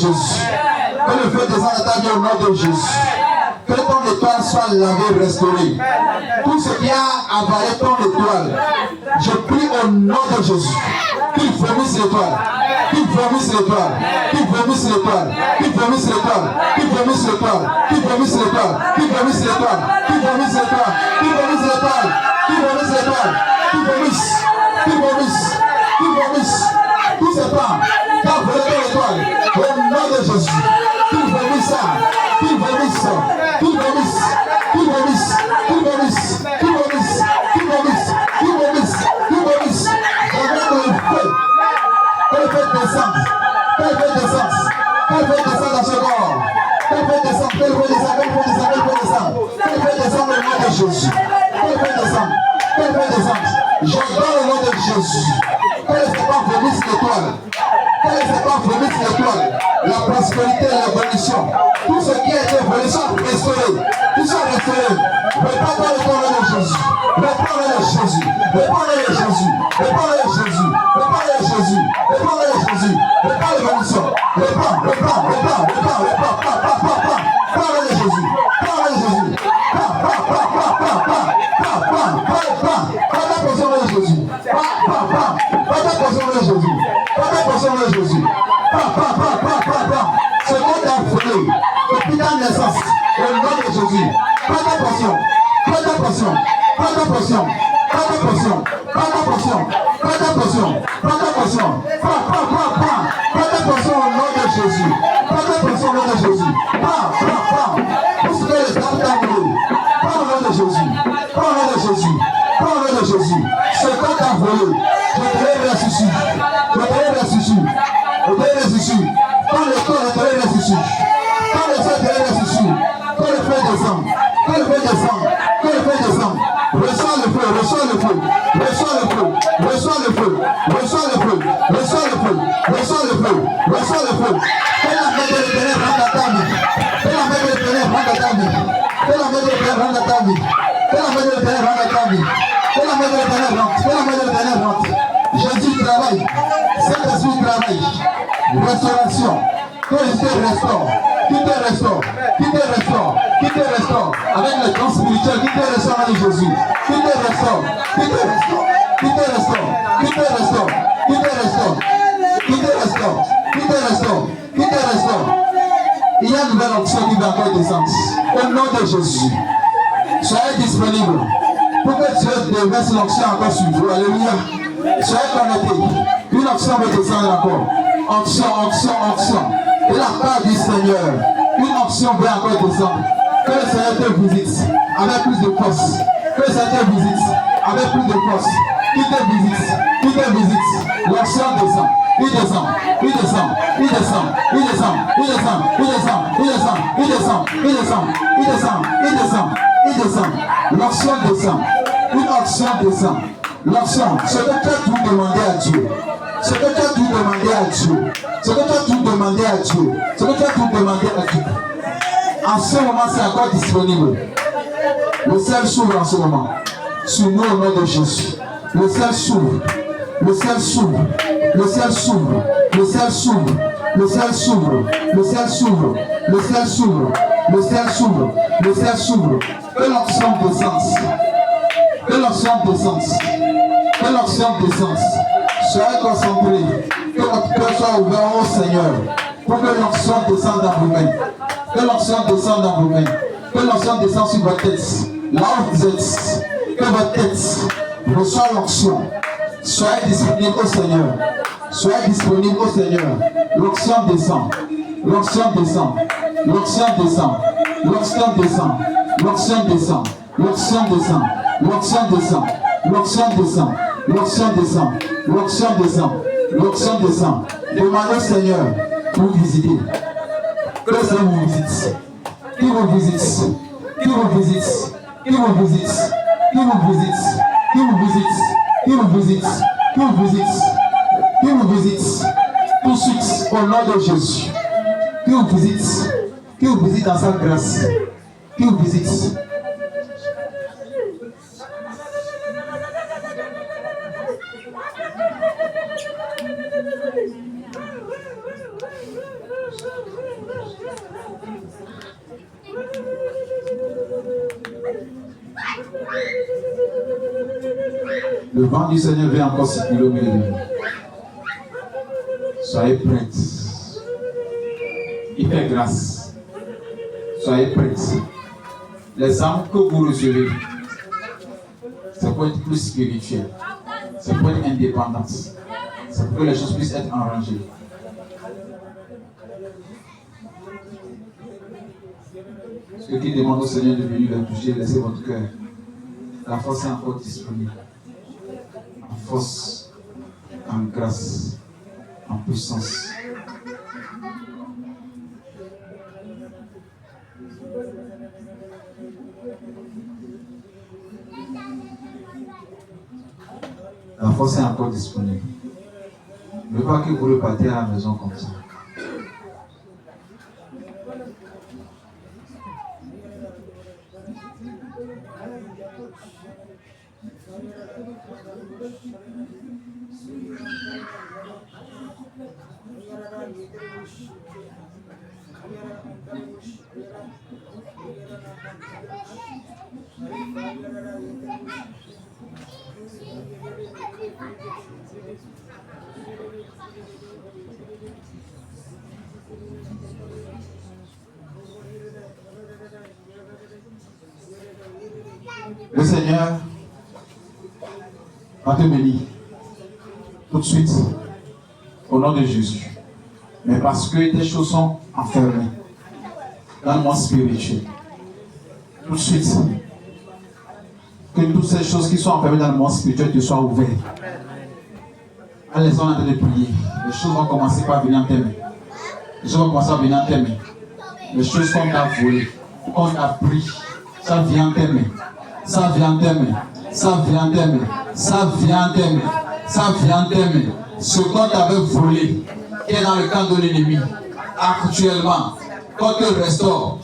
Jésus. Que le feu descende à ta vie au nom de Jésus. Que ton étoile soit lavée, restaurée. Tout ce qui a avalé ton étoile, je prie au nom de Jésus qu'il vomisse l'étoile, qu'il vomisse l'étoile, qu'il vomisse l'étoile, qu'il vomisse l'étoile, qu'il vomisse l'étoile, qu'il vomisse l'étoile, qu'il vomisse l'étoile, qu'il vomisse l'étoile, qu'il vomisse l'étoile, qu'il vomisse l'étoile, qu'il vomisse, qu'il vomisse, qu'il vomisse, tous ces pas qui a volé ton étoile, au nom de Jésus, qu'il vomisse ça, qu'il vomisse, qu'il vomisse, qu'il vomisse, qu'il vomisse, qu'il vomisse, qu'il vomisse, qu'il vomisse, qu'il vomisse, avec le feu, qu'elle fait descendre, qu'elle fait descendre, qu'elle fait descendre dans ce corps, qu'elle fait descendre, qu'elle fait descendre, qu'elle fait descendre, qu'elle fait descendre, qu'elle fait descendre au nom de Jésus, qu'elle fait descendre, qu'elle fait descendre, j'ordonne au nom de Jésus, qu'elle ne pas vomisse l'étoile, qu'elle ne pas vomisse l'étoile, la prospérité et l'évolution, tout ce qui a été volé soit restauré, tout soit restauré, reprends le nom de Jésus, reprends le Jésus, reprends le Jésus, reprends le Jésus, reprends le Jésus, reprends le Jésus, reprends l'évolution, reprends le Jésus, prends le Jésus, pas ta portion de Jésus, pas ta portion de Jésus, pas ta portion de Jésus, ce qu'on t'a volé depuis ta naissance, au nom de Jésus, pas ta portion, pas ta portion, pas ta portion, pas ta portion, pas ta portion, pas ta portion, pas ta portion, pas ta portion au nom de Jésus, pas ta portion au nom de Jésus, tout ce que le diable t'a volé, pas au nom de Jésus, pas au nom de Jésus, pas au nom de Jésus, ce qu'on t'a volé, je te l'ai ressuscité, je te l'ai ressuscité, je te l'ai ressuscité, quand le corps je te l'ai ressuscité, quand le ciel te l'ai ressuscité, quand le feu descend, quand le feu descend, quand le feu descend, reçois le feu, reçois le feu, reçois le feu, reçois le feu, reçois le feu, reçois le feu, reçois le feu, reçois le feu, que la main de l'Éternel rentre à ta vie, que la main de l'Éternel rentre à ta vie, que la main de l'Éternel rentre à ta vie, que la main de l'Éternel rentre à ta vie, que la main de l'Éternel rentre, que la main de l'Éternel rentre. Jésus travaille, Saint-Esprit travaille, restauration, que Jésus te restaure, qui te restaure, qui te restaure, qui te restaure, avec le temps spirituel, qui te restaure avec Jésus, qui te restaure, qui te restaure, qui te restaure, qui te restaure, qui te restaure, qui te restaure, qui te restaure, qui te restaure. Il y a une nouvelle option qui va encore descendre. Au nom de Jésus, soyez disponible pour que Dieu déverse l'option encore sur vous. Alléluia. Soyez connectés. Une option va descendre encore. Option, option, option. De la part du Seigneur, une option va encore descendre. Que le Seigneur te visite avec plus de force. Que Que ça te visite avec plus de force. Qui te visite, qui te visite. L'action descend. Il descend, il descend, il descend, il descend, il descend, il descend, il descend, il descend, il descend, il descend, il descend, il descend. L'action descend. Une action descend. L'action, ce que tu as tout demandé à Dieu. Ce que tu as tout demandé à Dieu. Ce que tu as tout demandé à Dieu. Ce que tu as tout demandé à Dieu. En ce moment, c'est encore disponible. Le ciel s'ouvre en ce moment. Sur nous, au nom de Jésus. Le ciel s'ouvre. Le ciel s'ouvre. Le ciel s'ouvre. Le ciel s'ouvre. Le ciel s'ouvre. Le ciel s'ouvre. Le ciel s'ouvre. Le ciel s'ouvre. Le ciel s'ouvre. Que l'onction descende. Que l'onction descende. Que l'onction descende. Soyez concentrés. Que votre cœur soit ouvert au Seigneur. Pour que l'onction descende dans vos mains. Que l'onction descende dans vos mains. Que l'onction descende sur votre tête. Là où vous êtes. Que votre tête reçoit l'onction. Soyez disponible au Seigneur. Soyez disponible au Seigneur. L'onction descend. L'onction descend. L'onction descend. L'onction descend. L'onction descend. L'onction descend. L'onction descend. L'onction descend. L'onction descend. L'onction descend. L'onction descend. Demandez au Seigneur pour visiter. Que le Seigneur vous visite. Qui vous visite. Qui vous visite. Qui vous visite. Qui vous visite. Qui vous visite. Qui vous visite. Qui vous visite. Qui vous visite. Tout de suite au nom de Jésus. Qui vous visite. Qui vous visite dans sa grâce. Qui vous visite. Le vent du Seigneur vient encore circuler au milieu de vous. Soyez prêtes. Il fait grâce. Soyez prêtes. Les âmes que vous recevez, c'est pour être plus spirituel. C'est pour être indépendance. C'est pour que les choses puissent être arrangées. Ceux qui demandent au Seigneur de venir le toucher, laissez votre cœur. La force est encore disponible. En force, en grâce, en puissance. La force est encore disponible. Ne veux pas que vous repartez à la maison comme ça. Le Seigneur va te bénir tout de suite au nom de Jésus. Mais parce que tes choses sont enfermées dans le monde spirituel, tout de suite, que toutes ces choses qui sont enfermées dans le monde spirituel te soient ouvertes. En les en train de prier, les choses vont commencer par venir en tes mains. Les choses vont commencer à venir en tes mains. Les choses qu'on t'a volées, qu'on t'a pris, ça vient en tes mains. Ça vient en tes mains. Ça vient en tes mains. Ça vient en tes mains. Ça vient en tes mains. Ce qu'on t'avait volé, qui est dans le camp de l'ennemi, actuellement, quand tu restaures,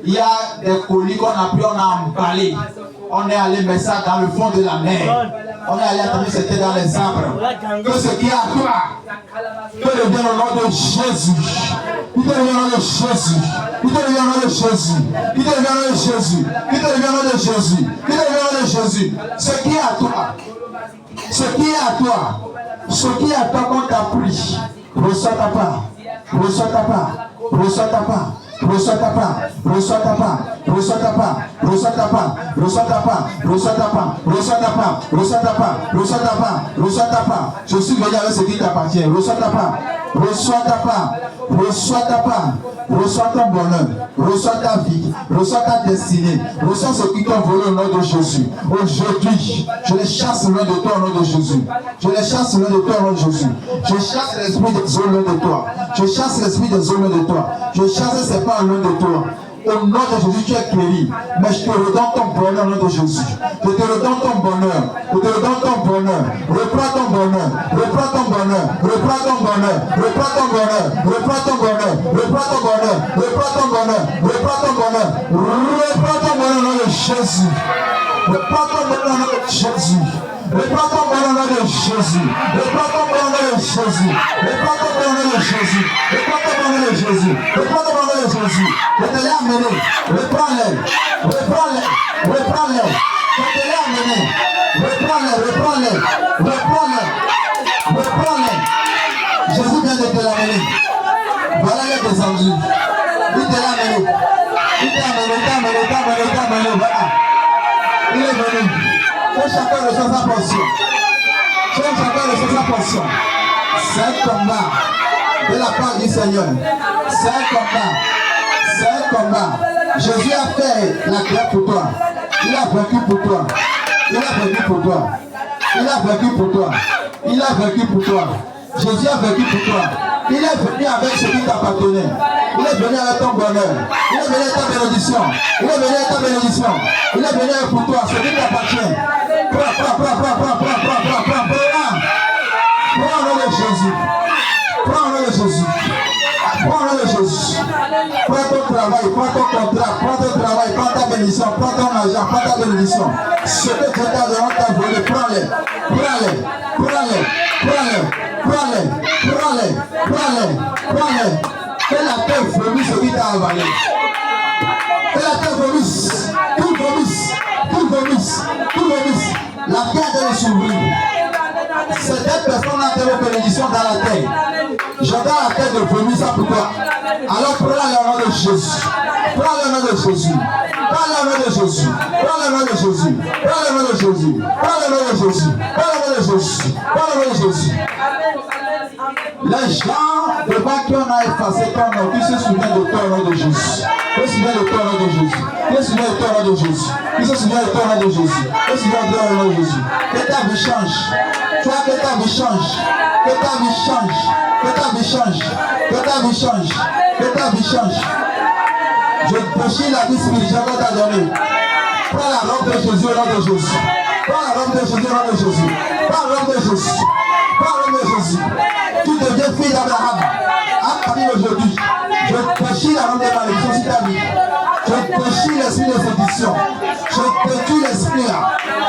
il y a des colis qu'on a pris, on a emballé. On est allé mettre ça dans le fond de la mer. On est allé attendre c'était dans les arbres. Que ce qui est à toi, que devienne au nom de Jésus. Il te devient au nom de Jésus. Il te devient au nom de Jésus. Il te devient au nom de Jésus. Il te devient au nom de Jésus. Il te devient au nom de Jésus. Ce qui est à toi. Ce qui est à toi. Ce qui est à toi qu'on t'a pris. Reçois ta part. Reçois ta part. Reçois ta part. Reçois ta part, reçois ta part, reçois ta part, reçois ta part, reçois ta part, reçois ta part, reçois ta part, reçois ta part, reçois ta part, reçois ta part. Je suis venu avec ce qui t'appartient. Reçois ta part. Reçois ta part. Reçois ta part. Reçois ton bonheur. Reçois ta vie. Reçois ta destinée. Reçois ce qui t'ont volé au nom de Jésus. Aujourd'hui, je les chasse loin de toi au nom de Jésus. Je les chasse loin de toi au nom de Jésus. Je chasse l'esprit des eaux loin de toi. Je chasse l'esprit des eaux loin de toi. Je chasse ces parts loin de toi. Au nom de Jésus, tu es guéri. Mais je te redonne ton bonheur au nom de Jésus. Je te redonne ton bonheur. Je te redonne ton bonheur. Reprends ton bonheur. Reprends ton bonheur. Reprends ton bonheur. Reprends ton bonheur. Reprends ton bonheur. Reprends ton bonheur. Reprends ton bonheur. Reprends ton bonheur. Reprends ton bonheur au nom de Jésus. Reprends ton bonheur au nom de Jésus. Reprends ton bonheur au nom de Jésus. Reprends ton bonheur au nom de Jésus. Reprends ton bonheur au nom de Jésus. Reprends ton bonheur au nom de Jésus. Reprends ton bonheur au nom de Jésus. Je te l'ai amené. Reprends-les. Reprends-les. Reprends-les. Je te l'ai amené. Reprends-les. Reprends-les. Reprends-les. Reprends-les. Jésus vient de te l'amener. Voilà les descendus. Il te l'a amené. Il t'a amené. Il t'a amené. Il t'a amené. Il t'a amené. Voilà. Il est venu. Que chacun reçoit sa portion. Que chacun reçoit sa portion. C'est un combat de la part du Seigneur. C'est un combat. C'est un combat. Jésus a fait la guerre pour toi. Il a vaincu pour toi. Il a vaincu pour toi. Il a vaincu pour toi. Il a vaincu pour toi. Jésus a vaincu pour toi. Il est venu avec ce qui t'appartenait. Il est venu avec ton bonheur. Il est venu avec ta bénédiction. Il est venu avec ta bénédiction. Il est venu pour toi, ce qui t'appartient. Prends au nom de Jésus. Prends au nom de Jésus. Prends au nom de Jésus. Prends ton travail, prends ton contrat, prends ton travail, prends ta bénédiction, prends ton argent, prends ta bénédiction. Ce que Dieu t'a donné, t'a volé, prends-les. Prends-les. Prends-les. Prends-les. Prends-les. Prends-les. Prends-les. Prends-les. Que la terre vomisse ce qui t'a avalé. Que la terre vomisse. Tout vomisse. Tout vomisse. Tout vomisse. La terre doit s'ouvrir. Certaines personnes ont des bénédictions dans la terre. J'entends la terre de vomir ça pour toi. Alors prends le nom de Jésus. Prends le nom de Jésus. Prends le nom de Jésus. Prends le nom de Jésus. Prends le nom de Jésus. Prends le nom de Jésus. Prends le nom de Jésus. Prends le nom de Jésus. Les gens devant qui on a effacé ton nom, qui se souviennent de toi au nom de Jésus. Qui se souviennent de toi au nom de Jésus. Qui se souviennent de toi au nom de Jésus. Qui se souviennent de toi au nom de Jésus. Qui se souviennent de toi au nom de Jésus. Que ta vie change. Toi, que ta vie change. Que ta vie change. Que ta vie change. Que ta vie change. Que ta vie change. Je déchire la vie spirituelle qu'on t'a donnée. Prends la robe de Jésus au nom de Jésus. Prends la robe de Jésus au nom de Jésus. Prends la robe de Jésus. Prends la robe de Jésus. Tu deviens fille d'Abraham. À partir d'aujourd'hui, je déchire la robe de malédiction sur ta vie. Je déchire l'esprit de séduction. Je détruis l'esprit là.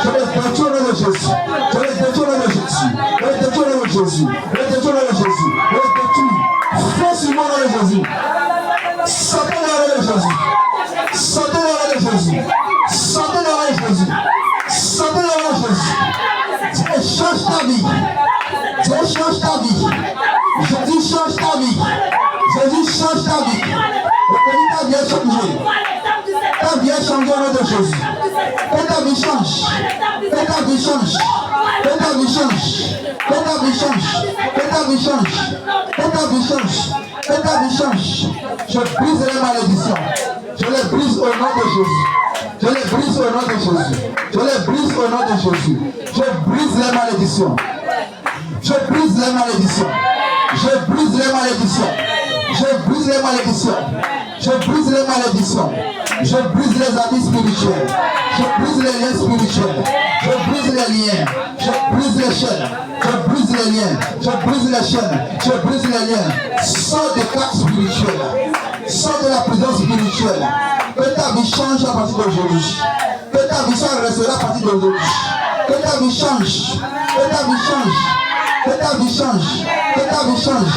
Je le détruis au nom de Jésus. Je le détruis au nom de Jésus. Je le détruis au nom de Jésus. Je le détruis au nom de Jésus. Je le détruis. Fais sur moi au nom de Jésus. Sortez le nom de Jésus. Sortez le nom de Jésus. Sortez le nom de Jésus. Sortez le nom de Jésus. Dieu change ta vie. Dieu change ta vie. Jésus change ta vie. Jésus change ta vie. Ta vie a changé. Ta vie a changé au nom de Jésus. Que ta vie change. Que ta vie change. Que ta vie change. Que ta vie change. Que ta vie change. Que ta vie change. Que ta vie change. Je brise les malédictions. Je les brise au nom de Jésus. Je les brise au nom de Jésus. Je les brise au nom de Jésus. Je brise les malédictions. Je brise les malédictions. Je brise les malédictions. Je brise les malédictions. Je brise les malédictions. Je brise les habits spirituels. Je brise les liens spirituels. Je brise les liens. Je brise les chaînes. Je brise les liens. Je brise les chaînes. Je brise les liens. Sors des cadres spirituels. Sors de la prison spirituelle. Que ta vie change à partir d'aujourd'hui. Que ta vie soit restaurée à partir d'aujourd'hui. Que ta vie change. Que ta vie change. Que ta vie change. Que ta vie change.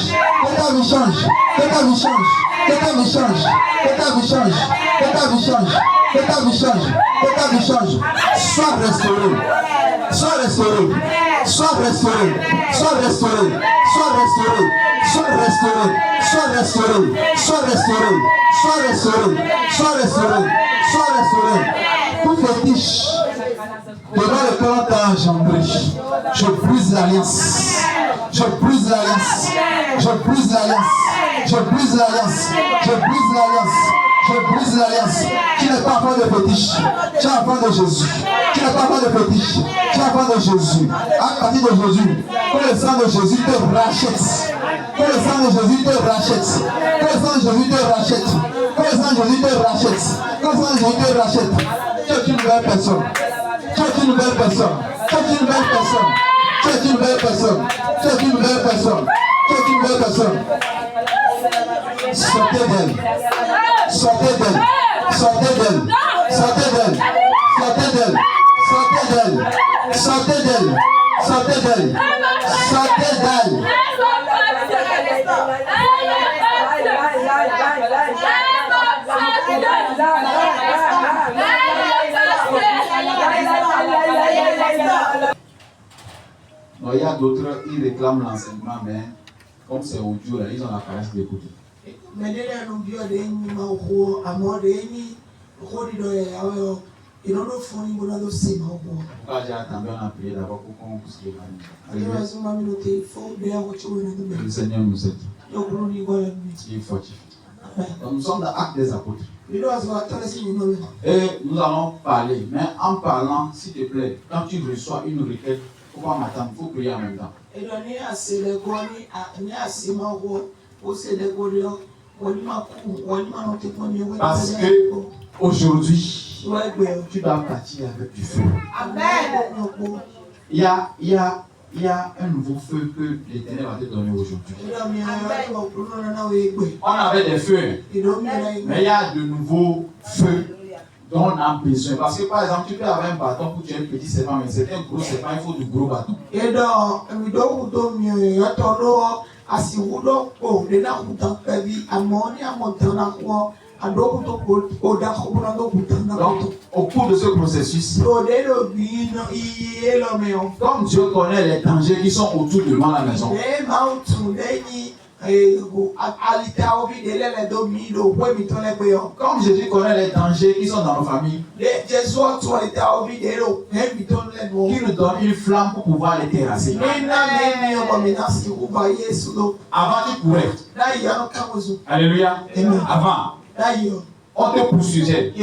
Que ta vie change. Que ta vie change. Que ta vie change. Que ta vie change. Que ta vie change. Que ta vie change. Que ta vie change. Sois restauré. Sois restauré. Sois restauré. Sois restauré. Sois restauré. Sois restauré. Sois restauré. Sois restauré. Sois restauré. Sois restauré. Sois restauré. Tout fétiche devant lequel on t'a engendré, je brise l'alliance. Je brise l'alliance. Je brise l'alliance. Je brise l'alliance. Je brise l'alliance. Je brise l'alliance. Tu n'es pas enfant de fétiche. Tu es enfant de Jésus. Tu n'es pas enfant de fétiche. Tu es enfant de Jésus. À partir de Jésus, que le sang de Jésus te rachète. Que le sang de Jésus te rachète. Que le sang de Jésus te rachète. Que le sang de Jésus te rachète. Que le sang de Jésus te rachète. Tu es une nouvelle personne. Tu es une nouvelle personne. Tu es une nouvelle personne. Tu es une nouvelle personne. Tu es une nouvelle personne. Tu es une nouvelle personne. Sortez d'elle. Sortez d'elle. Sortez d'elle. Sortez d'elle. Sortez d'elle. Sortez d'elle. Sortez d'elle. Sortez d'elle. Sortez d'elle. Non, il y a d'autres, ils réclament l'enseignement, mais comme c'est audio, là, ils ont la paresse d'écouter. Pourquoi j'ai attendu on a prié d'abord pour qu'on puisse le Le Seigneur nous aide. Il est fortifié. Donc, nous sommes dans l'acte des apôtres. Et nous allons parler, mais en parlant, s'il te plaît, quand tu reçois une requête, il faut pas m'attendre, il faut prier en même temps. Parce que aujourd'hui, tu dois partir avec du feu. Amen. Il y a un nouveau feu que l'Éternel va te donner aujourd'hui. On avait des feux, mais il y a de nouveaux feux dont on a besoin. Parce que par exemple, tu peux avoir un bâton pour tuer un petit serpent, mais c'est un gros serpent, il faut du gros bâton. Donc, au cours de ce processus, comme Dieu connaît les dangers qui sont autour de moi à la maison, comme Jésus connaît les dangers qui sont dans nos familles, qui nous donne une flamme pour pouvoir les terrasser. Avant, tu courais. Alléluia. Avant, on te poursuivait. On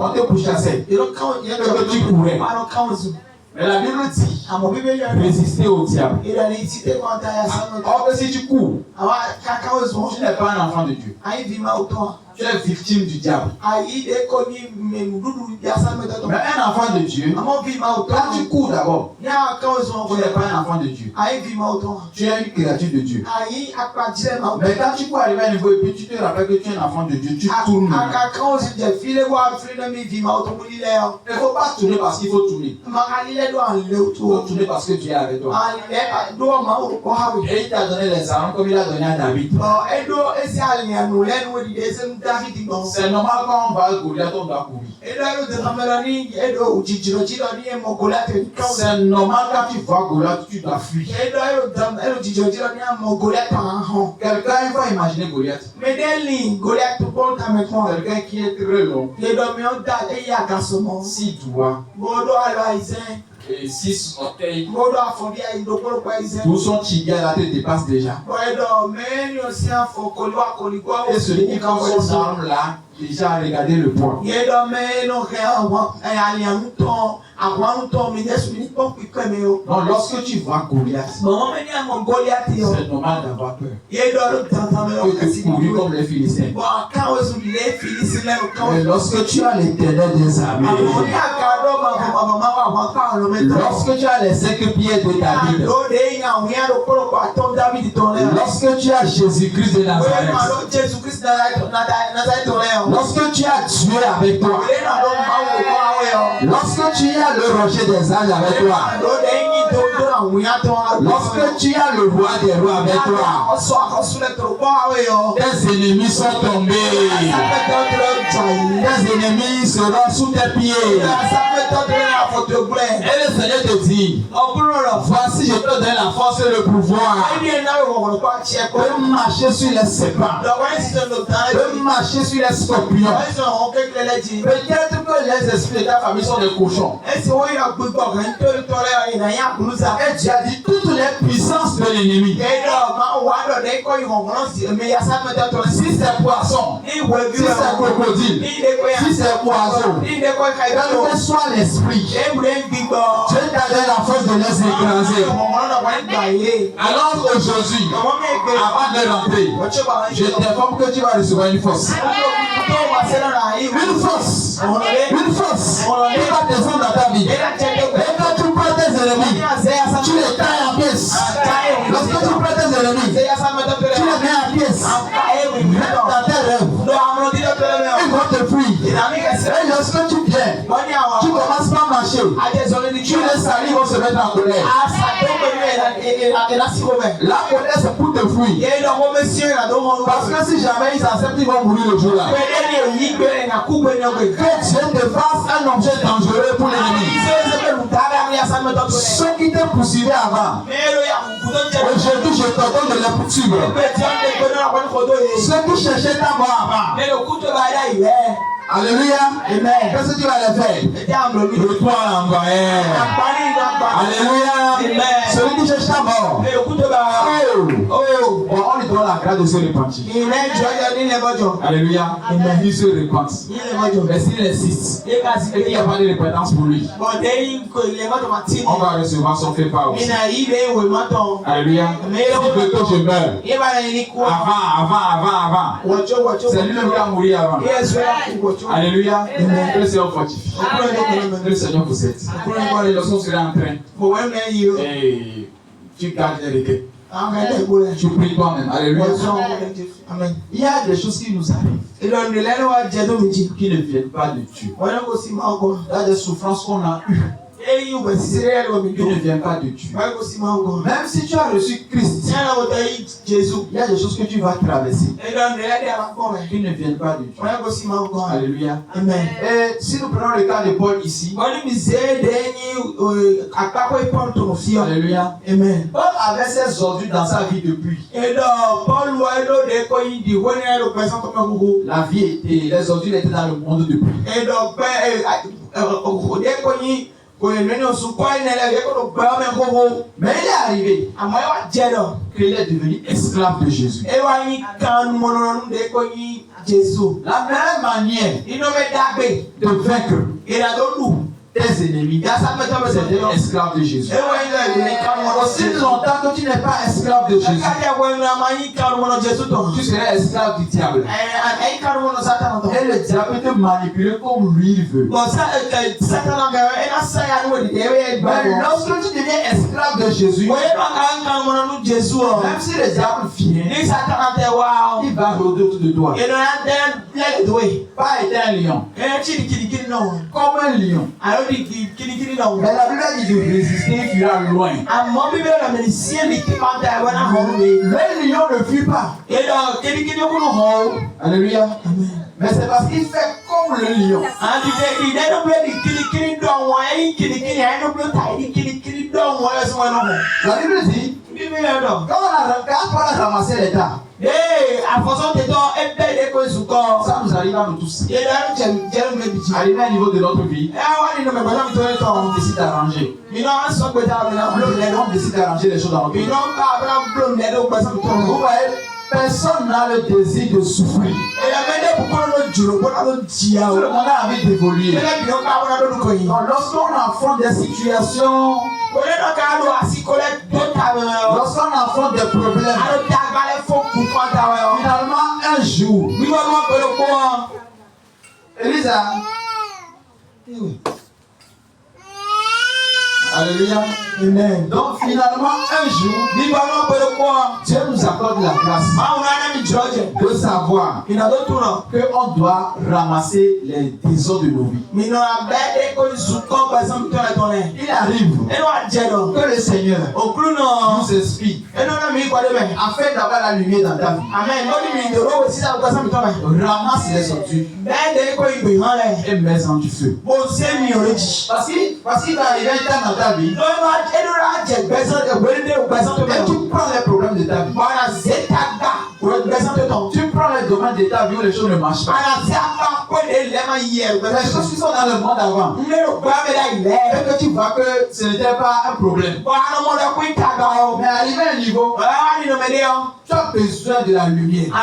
te pourchassait. Que tu courais. Mais la Bible dit, résister au diable. Or que si tu cours, tu n'es pas un enfant de Dieu. Tu es victime du diable. Mais un enfant de Dieu, quand tu cours d'abord, tu n'es pas un enfant de Dieu. Tu es une créature de Dieu. Mais quand tu peux arriver à un niveau et puis tu te rappelles que tu es un enfant de Dieu, tu tournes. Il ne faut pas tourner parce qu'il faut tourner. Il faut tourner parce que Dieu est avec toi. Et il t'a donné les armes comme il a donné à David. C'est normal quand on va à Goliath, on doit courir. C'est normal quand tu vois Goliath, tu dois fuir. Quelqu'un, il faut imaginer Goliath. Quelqu'un qui est très long. 6 doigts. Et 6 orteils. Tout son tibia là te dépasse déjà. Et celui qui prend son arme là, déjà regardez le poids. Donc lorsque tu vois Goliath, c'est normal d'avoir peur. Que tu cours comme les Philistins. Mais lorsque tu as l'Éternel des armées, lorsque tu as les 5 pieds de David, lorsque tu as Jésus-Christ de Nazareth, lorsque tu as Dieu avec toi, lorsque tu as le rocher des âges avec toi, lorsque tu as le roi des rois avec toi, tes ennemis sont tombés, tes ennemis seront sous tes pieds. Et le Seigneur te dit, voici je te donne la force et le pouvoir de marcher sur les serpents, de marcher sur les scorpions. Peut-être que les esprits de ta famille sont des cochons. Et Dieu a dit toutes les puissances de l'ennemi. Si c'est poisson, si c'est crocodile, si c'est oiseau, quel que soit l'esprit, Dieu t'a donné la force de les écraser. Alors aujourd'hui, avant de rentrer, je t'informe que tu vas recevoir une force. Une force. Une force. Qui va descendre dans ta vie. Et quand tu prends tes ennemis, tu les tailles en pièces. Lorsque tu prends tes ennemis, tu les mets en pièces. Même dans tes rêves, ils vont te fuir. Et lorsque tu viens, tu commences pas à marcher. Tu les salis, ils vont se mettre en colère. La colère, c'est pour te fuir. Parce que si jamais ils acceptent, ils vont mourir le jour-là. Que Dieu te fasse un objet dangereux pour l'ennemi. Ceux qui te poursuivaient avant, aujourd'hui je t'ordonne de les poursuivre. Ceux qui cherchaient ta mort avant, alléluia, amen. Qu'est-ce que tu vas les faire? Le toi l'envoyer. Alléluia, amen. Celui qui cherche ta mort, on lui donne la grâce de se repentir. Alléluia, amen. Il se repent. Mais s'il insiste et qu'il n'y a pas de repentance pour lui, on va recevoir son fait par aussi. Alléluia. Si plutôt je meurs avant, c'est lui-même qui a mouru avant. Alléluia. Que le Seigneur fortifie. Que le Seigneur vous aide. Lorsqu'on sera en train, et tu gardes les requêtes. Tu pries toi-même. Alléluia. Il y a des choses qui nous arrivent qui ne viennent pas de Dieu. Il y a des souffrances qu'on a eues qui ne viennent pas de Dieu. Même si tu as reçu Christ, il y a des choses que tu vas traverser qui ne viennent pas de Dieu. Alléluia. Amen. Et si nous prenons le cas de Paul ici, alléluia. Amen. Paul avait ses ordures dans sa vie depuis. La vie était, les ordures étaient dans le monde depuis. Mais il est arrivé qu'il est devenu esclave de Jésus. La meilleure manière de vaincre tes ennemis, c'est d'être esclave de Jésus. Aussi longtemps que tu n'es pas esclave de Jésus, tu serais esclave du diable. Et le diable te manipule comme lui il veut. Mais lorsque tu deviens esclave de Jésus, même si le diable vient, il va rôder autour de toi. Pas être un lion, comme un lion. Mais la Bible dit de résister, il fuira loin. Le lion ne fuit pas. Alléluia. Mais c'est parce qu'il fait comme le lion. La Bible dit, quand on a ramassé l'État, ça nous arrive à nous tous. Arrivé à un niveau de notre vie, on décide d'arranger. On décide d'arranger les choses dans notre vie. Vous voyez, personne n'a le désir de souffrir. Tout le monde a envie d'évoluer. Lorsqu'on affronte des situations, lorsqu'on affronte des problèmes, finalement un jour, Elisa, alléluia. Amen. Donc finalement un jour, Dieu nous accorde la grâce de savoir qu'on doit ramasser les désordres de nos vies. Il arrive que le Seigneur nous explique afin d'avoir la lumière dans ta vie. Ramasse les ordures et mets-en du feu. Parce qu'il va arriver un temps dans ta vie et tu prends les problèmes de ta vie. Tu prends les domaines de ta vie où les choses ne marchent pas. Les choses qui sont dans le monde avant. Et que tu vois que ce n'était pas un problème. Mais arrivé à un niveau, tu as besoin de la lumière. Tu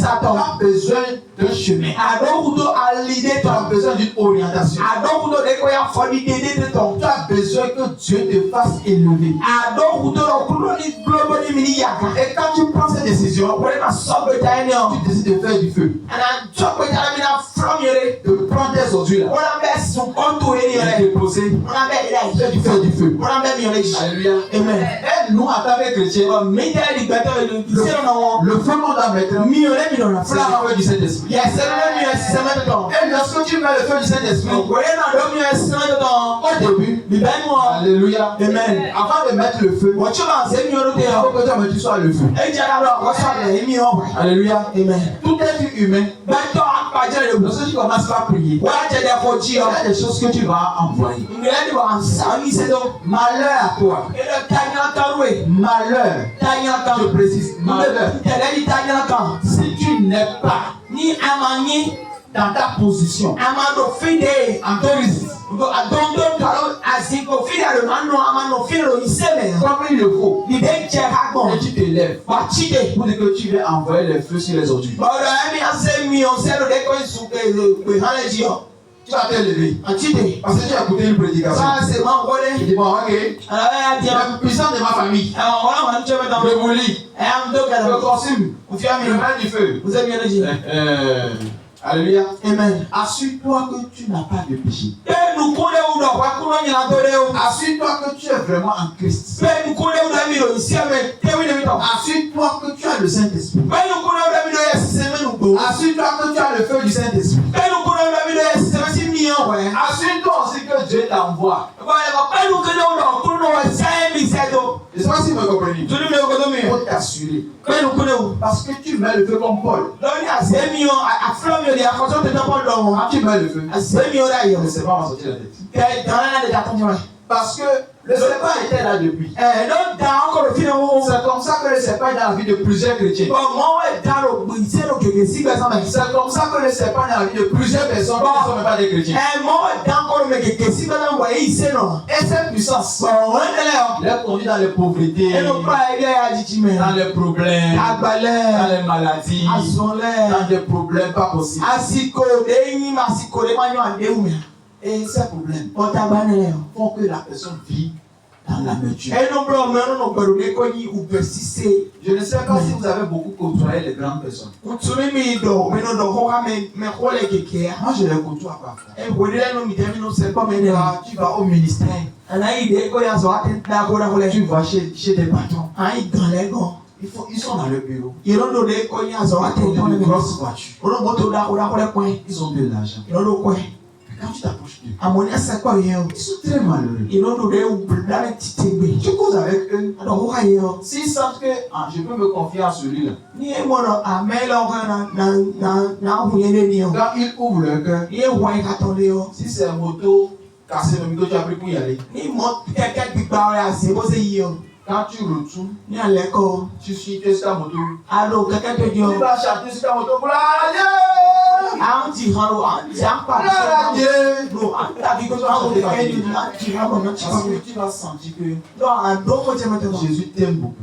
as besoin d'un chemin. Tu as besoin d'une orientation. Tu as besoin que Dieu te fasse élever. Et quand tu prends cette décision, tu décides de faire du feu. De prendre tes ordures là. Et de poser. Faire du feu. Alléluia. Amen. Et nous, en tant que chrétiens, le feu qu'on doit mettre, c'est le feu du Saint-Esprit. Et lorsque tu mets le feu du Saint-Esprit, au début, alléluia, amen. Avant de mettre le feu, il faut que tu sois le feu. Alléluia, amen. Tout être humain, lorsque tu commences par prier, il y a des choses que tu vas envoyer. Malheur à toi. Malheur. Je précise, malheur. Si tu n'es pas dans ta position en Christ, comme il le faut, et tu te lèves pour dire que tu veux envoyer les feux sur les ordures. Tu vas te lever parce que tu as écouté une prédication. Tu dis bon, ok, la puissance de ma famille, je vous lis, je consume, je mets du feu. Alléluia. Amen. Assure-toi que tu n'as pas de péché. Assure-toi que tu es vraiment en Christ. Assure-toi que tu as le Saint-Esprit. Assure-toi que tu as le feu du Saint-Esprit. Assure-toi aussi que Dieu t'envoie. Je ne sais pas si vous me comprenez. Il faut t'assurer. Parce que tu mets le feu comme Paul. Quand tu mets le feu, le serpent va sortir la tête. Parce que le serpent était là depuis. C'est comme ça que le serpent est dans la vie de plusieurs chrétiens. C'est comme ça que le serpent est dans la vie de plusieurs personnes qui ne sont même pas des chrétiens. Et cette puissance les conduit dans les pauvretés, dans les problèmes, dans les maladies, dans des problèmes pas possibles. Et ces problèmes font que la personne vit dans l'amertume. Je ne sais pas si vous avez beaucoup côtoyé les grandes personnes. Moi, je les côtoie parfois. Tu vas au ministère. Tu vas chez des patrons. Ils sont dans le bureau. Ils ont une grosse voiture. Ils ont de l'argent. Quand tu t'approches d'eux, ils sont très malheureux. Tu causes avec eux. S'ils sentent que je peux me confier à celui-là, quand ils ouvrent leur cœur, si c'est un moto cassé, le moto tu as pris pour y aller, quand tu retournes, tu suis sur ta moto, tu vas chanter sur ta moto pour tu vas sentir que Jésus t'aime beaucoup.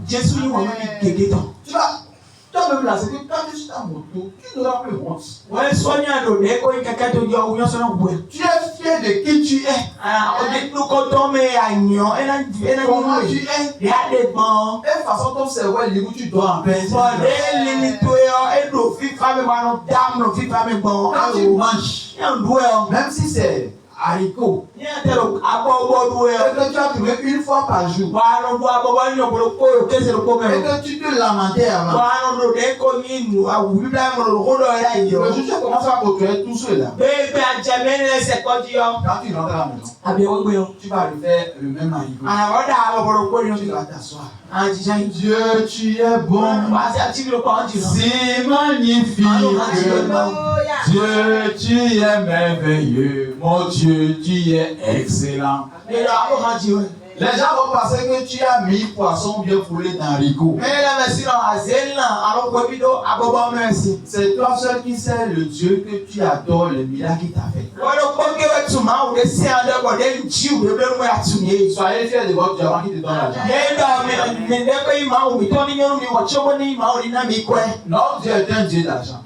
Toi-même là, c'est que quand tu es sur ta moto, tu n'auras plus honte. Tu es fier de qui tu es. Comment tu es. Et façon ton cerveau est libre, tu dois en paix. Quand tu manges, même si c'est haricots, et que tu as trouvé une fois par jour, et que tu te lamentais avant, le jour tu commences à côtoyer tout cela. Quand tu rentres à la maison, tu vas refaire le même haricot. Tu vas t'asseoir. Dieu, tu es bon, si magnifique. Dieu, tu es merveilleux. Mon Dieu, tu es excellent. Les gens vont penser que tu as mis poisson bien foulé dans haricot. C'est toi seul qui sais le Dieu que tu adores, le miracle qu'il t'a fait. Soyez fiers de votre Dieu avant qu'il te donne l'argent. Notre Dieu est un Dieu d'argent.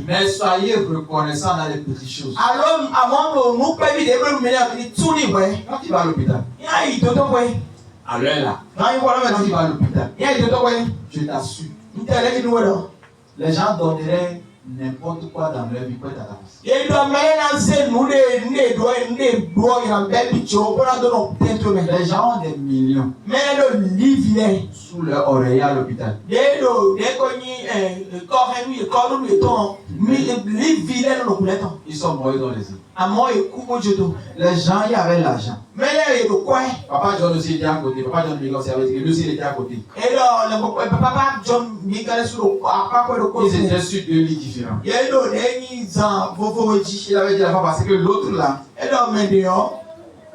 Mais soyez reconnaissants dans les petites choses. Quand tu vas à l'hôpital, à l'heure là, quand tu vas à l'hôpital, je t'assure, les gens donneraient n'importe quoi dans leur vie pour être à ta place. Les gens ont des millions sous leur oreiller à l'hôpital. Ils sont morts dans les îles. Les gens, il y avait l'argent. Papa John aussi était à côté. Papa John Miguel aussi avait dit que lui aussi il était à côté. Ils étaient sur deux lits différents. Il avait dit la fois parce que l'autre là,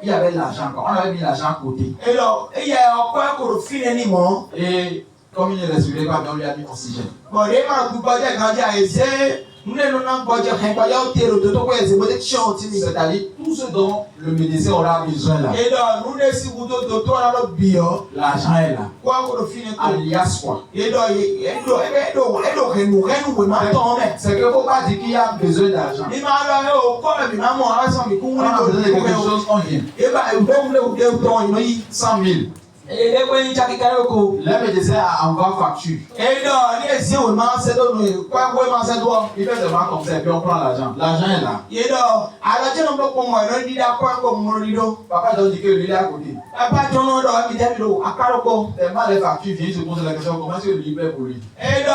il y avait l'argent. On avait mis l'argent à côté. Et comme il ne respirait pas, on lui a mis oxygène. C'est-à-dire tout ce dont le médecin aura besoin là. L'argent est là. Alias quoi? C'est que ne faut pas dire qu'il y a besoin d'argent. On a besoin de quelque chose, on vient. 100 000. Le médecin envoie facture. Il fait seulement comme ça et puis on prend l'argent. L'argent est là. Papa doit dire que lui il est à côté. Tellement les factures viennent se poser la question comment est-ce que le livre est pour lui. Mais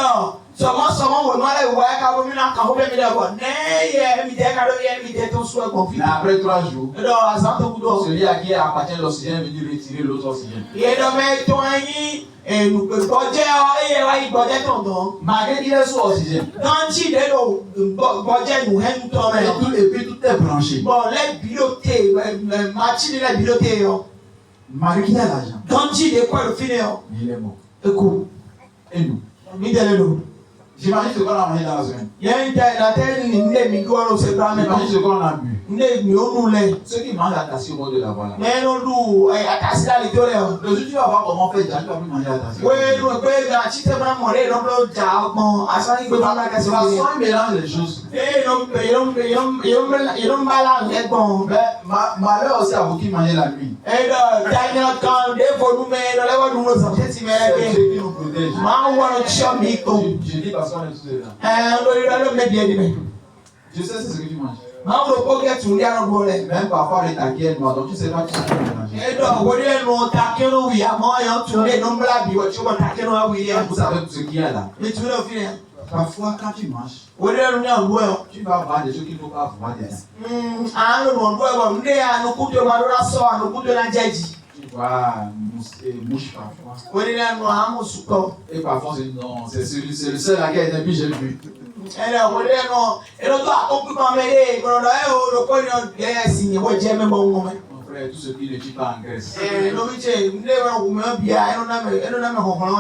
après 3 jours, celui à qui appartient l'oxygène est venu retirer l'autre oxygène. Malgré qu'il est sous oxygène. Et puis tout est branché. Malgré qu'il a l'argent. Il est mort. Et nous? J'imagine ce qu'on a mangé dans la semaine. J'imagine ce qu'on a bu. Ceux qui mangent la tassie au bord de la voie là. Le jour tu vas voir comment on fait déjà, tu vas plus manger la tassie. De toute façon, ils mélangent les choses. Malheur aussi à vous qui mangez la nuit. C'est Dieu qui nous protège. Je dis parce qu'on est tous là. Je sais c'est ce que tu manges. Même parfois les taquets noirs, donc tu sais pas qui mélanger. Vous savez tout ce qu'il y a là. Parfois quand tu manges, tu vas voir des choses qu'il ne faut pas voir dedans. Tu vois mouche parfois. Et parfois c'est le seul à qui est j'ai vu. Mon frère, tout ce qui ne tue pas en Grèce.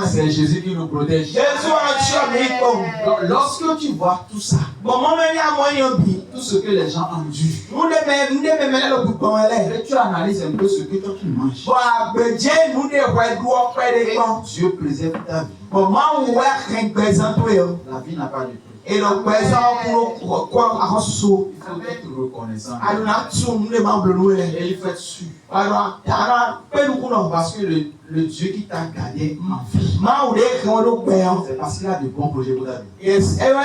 C'est Jésus qui nous protège. Donc, lorsque tu vois tout ça, tout ce que les gens endurent, et tu analyses un peu ce que toi tu manges, Dieu préserve ta vie. La vie n'a pas de prix. Il faut être reconnaissant. Et il faut être sûr. Parce que le Dieu qui t'a gardé en vie, c'est parce qu'il a de bons projets pour ta vie. Et s'il n'est pas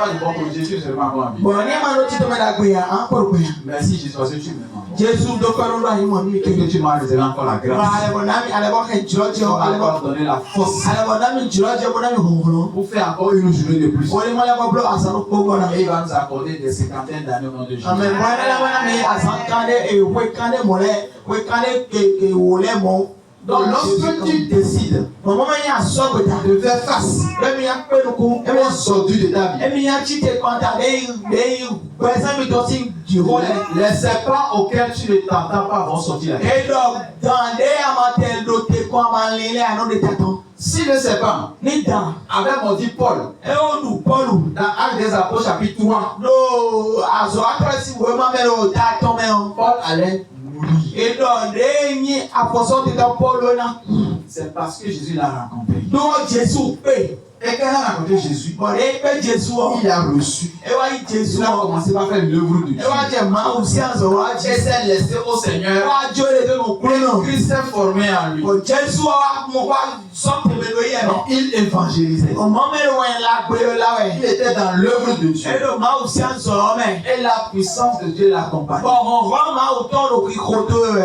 de bons projets, tu ne seras pas encore en vie. Merci Jésus, parce que tu m'aimes. Et que tu m'as réservé encore la grâce. Tu m'as encore donné la force pour faire encore une journée de plus. Et il va nous accorder des cinquantaines d'années au nom de Jésus. Donc lorsque tu décides de faire face aux ordures de ta vie, les serpents auxquels tu ne t'entends pas vont sortir. Si le serpent avait mordu Paul dans Actes des Apôtres chapitre 3, Paul allait mourir. C'est parce que Jésus l'a rencontré. Et quand il a rencontré Jésus, il a reçu. Il a commencé par faire l'œuvre de Dieu. Et s'est laissé au Seigneur. Et Christ s'est formé en lui. Il évangélisait. Il était dans l'œuvre de Dieu. Et la puissance de Dieu l'accompagne.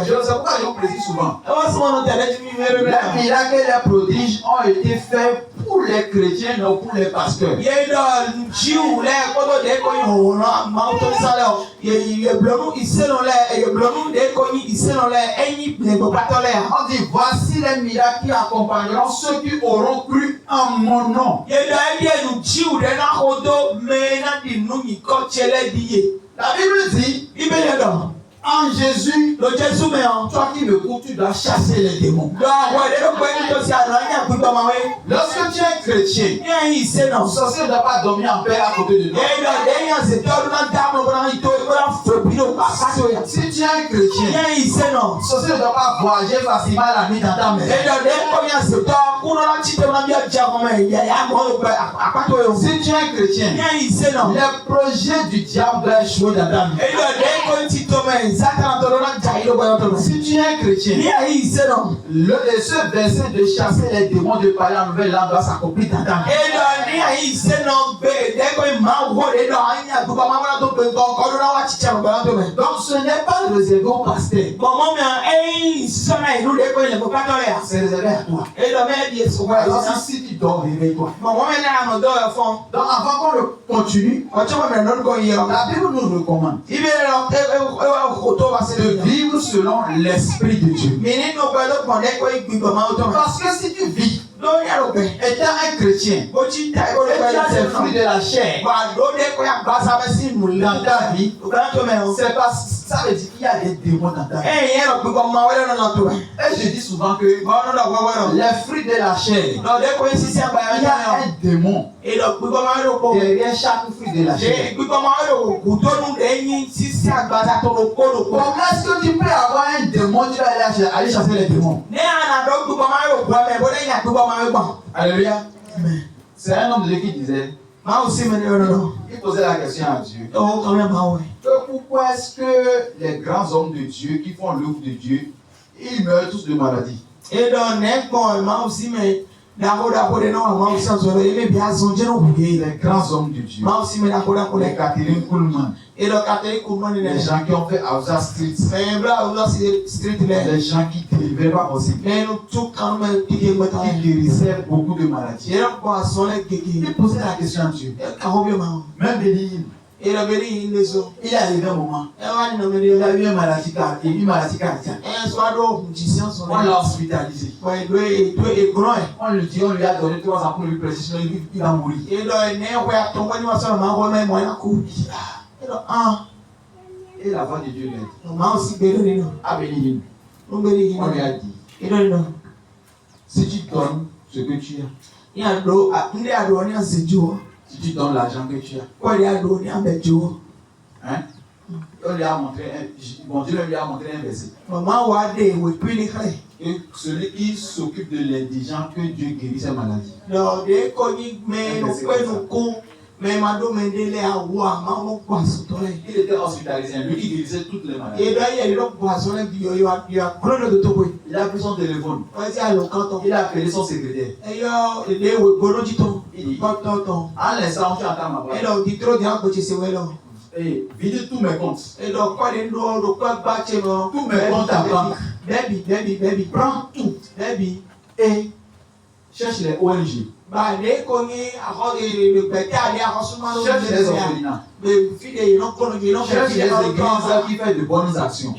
Je ne sais pas, je vous précise souvent. Les miracles et les prodiges ont été faits pour les chrétiens, non pour les pasteurs. On dit voici les miracles qui accompagneront ceux qui auront cru en mon nom. La Bible dit en Jésus, toi qui me cours, tu dois chasser les démons. Lorsque tu es chrétien, le sorcier ne doit pas dormir en paix à côté de toi. Si tu es un chrétien, le sorcier ne doit pas voyager facilement la nuit dans ta maison. Si tu es un chrétien, les projets du diable doivent échouer dans ta maison. Si tu es un chrétien, ce verset de chasser les démons, de parler en nouvelle langue doit s'accomplir dans ta vie. Donc ce n'est pas réservé au pasteur. C'est réservé à toi. Alors si tu dors, réveille-toi. Donc avant qu'on continue, la Bible nous recommande de vivre selon l'Esprit de Dieu. Parce que si tu vis étant un chrétien, et tu as des fruits de la chair dans ta vie, c'est parce que ça veut dire qu'il y a des démons dans ta vie. Et je dis souvent que les fruits de la chair, il y a un démon derrière chaque fruit de la chair. Comment est-ce que tu peux avoir un démon, tu vas aller chasser les démons? Alléluia. C'est un homme de Dieu qui disait, il posait la question à Dieu. Pourquoi est-ce que les grands hommes de Dieu qui font l'œuvre de Dieu, ils meurent tous de maladie? Les grands hommes de Dieu, les Catherine Kuhlman, les gens qui ont fait Aouza Street, les gens qui délivraient pas possible, qui guérissaient beaucoup de maladies. Ils posaient la question à Dieu. Même Bénin, il est arrivé un moment, il a eu une maladie cardiaque. On l'a hospitalisé. On lui a donné 3 ans pour lui préciser, il va mourir. Et la voix de Dieu a béni. On lui a dit, si tu donnes ce que tu as, si tu donnes l'argent que tu as, hein? On lui a montré Dieu lui a montré un verset. Et celui qui s'occupe de l'indigent, que Dieu guérit ses maladies. Il était hospitalisé, lui qui guérissait toutes les maladies. Il a pris son téléphone. Il a appelé son secrétaire. Il dit, en l'instant, tu entends ma voix. Et vide tous mes comptes. Tous mes comptes à banque. Prends tout. Et cherche les ONG. Cherche les orphelinats. Cherche les églises qui font de bonnes actions.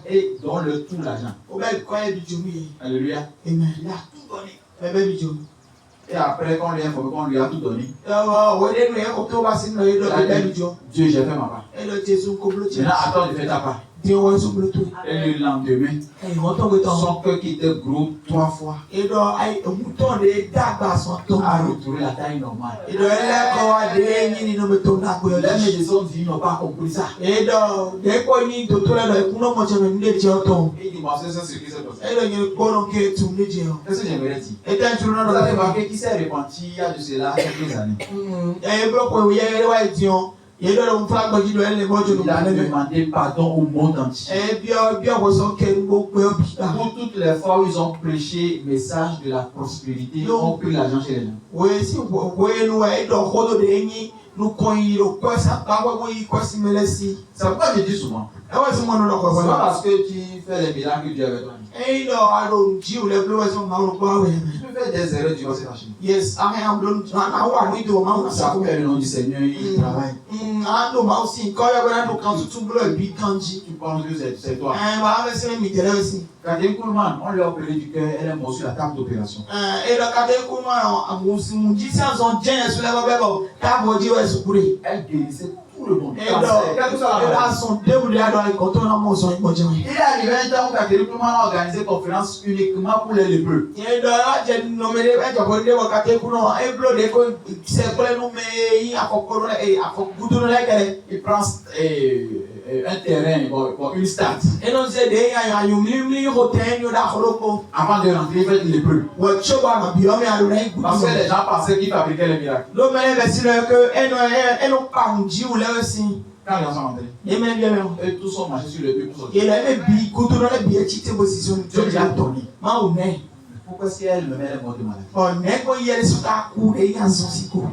Et donne-leur tout l'argent. Alléluia. Amen. Et après, quand on lui a informé, qu'on lui a tout donné, Dieu, j'ai fait ma part. Maintenant, attends de faire ta part. Et le lendemain, son cœur qui était gros 3 fois a retourné la taille normale. Les médecins dit n'ont pas compris ça. Et il dit, moi, c'est ce qui s'est passé. Qu'est-ce que j'aimerais dire? Vous avez remarqué qui s'est repenti il y a de cela quelques années. Il a demandé pardon au monde entier. Pour toutes les fois où ils ont prêché le message de la prospérité, ils ont pris l'argent chez les gens. C'est pourquoi je dis souvent. C'est pas parce que tu fais les miracles que Dieu avec toi. Tu peux faire des erreurs, Dieu va se fâcher. Yes, ça fait le nom du Seigneur, il travaille. Tu penses que c'est toi. Catherine Kuhlman, on lui a opéré du cœur, elle est morte sur la table d'opération. Elle guérissait tout le monde. Il est arrivé un temps où Catherine Kuhlman a organisé une conférence uniquement pour les lépreux. Il prend un terrain, une stade. Avant de rentrer, il fait des lépreux. Parce que les gens pensaient qu'il fabriquait les miracles. Quand les gens sont rentrés, et tous sont marchés sur le pied pour sortir. Dieu lui a donné. Pourquoi si elle me met les morts de maladie?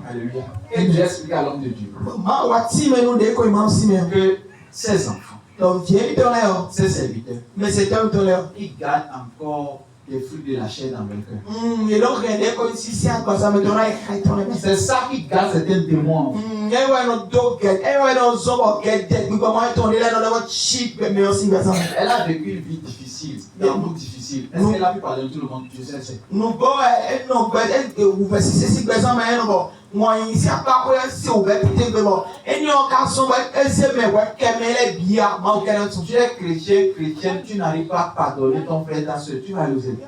Alléluia. Et Dieu explique à l'homme de Dieu que ses enfants, ses serviteurs, ils gardent encore des fruits de la chair dans leur cœur. C'est ça qui garde certains démons. Elle a vécu une vie difficile, un monde difficile. Est-ce qu'elle a pu parler de tout le monde? Je sais, c'est. Tu es chrétienne, tu n'arrives pas à pardonner ton frère, ta soeur, tu vas aller aux aider.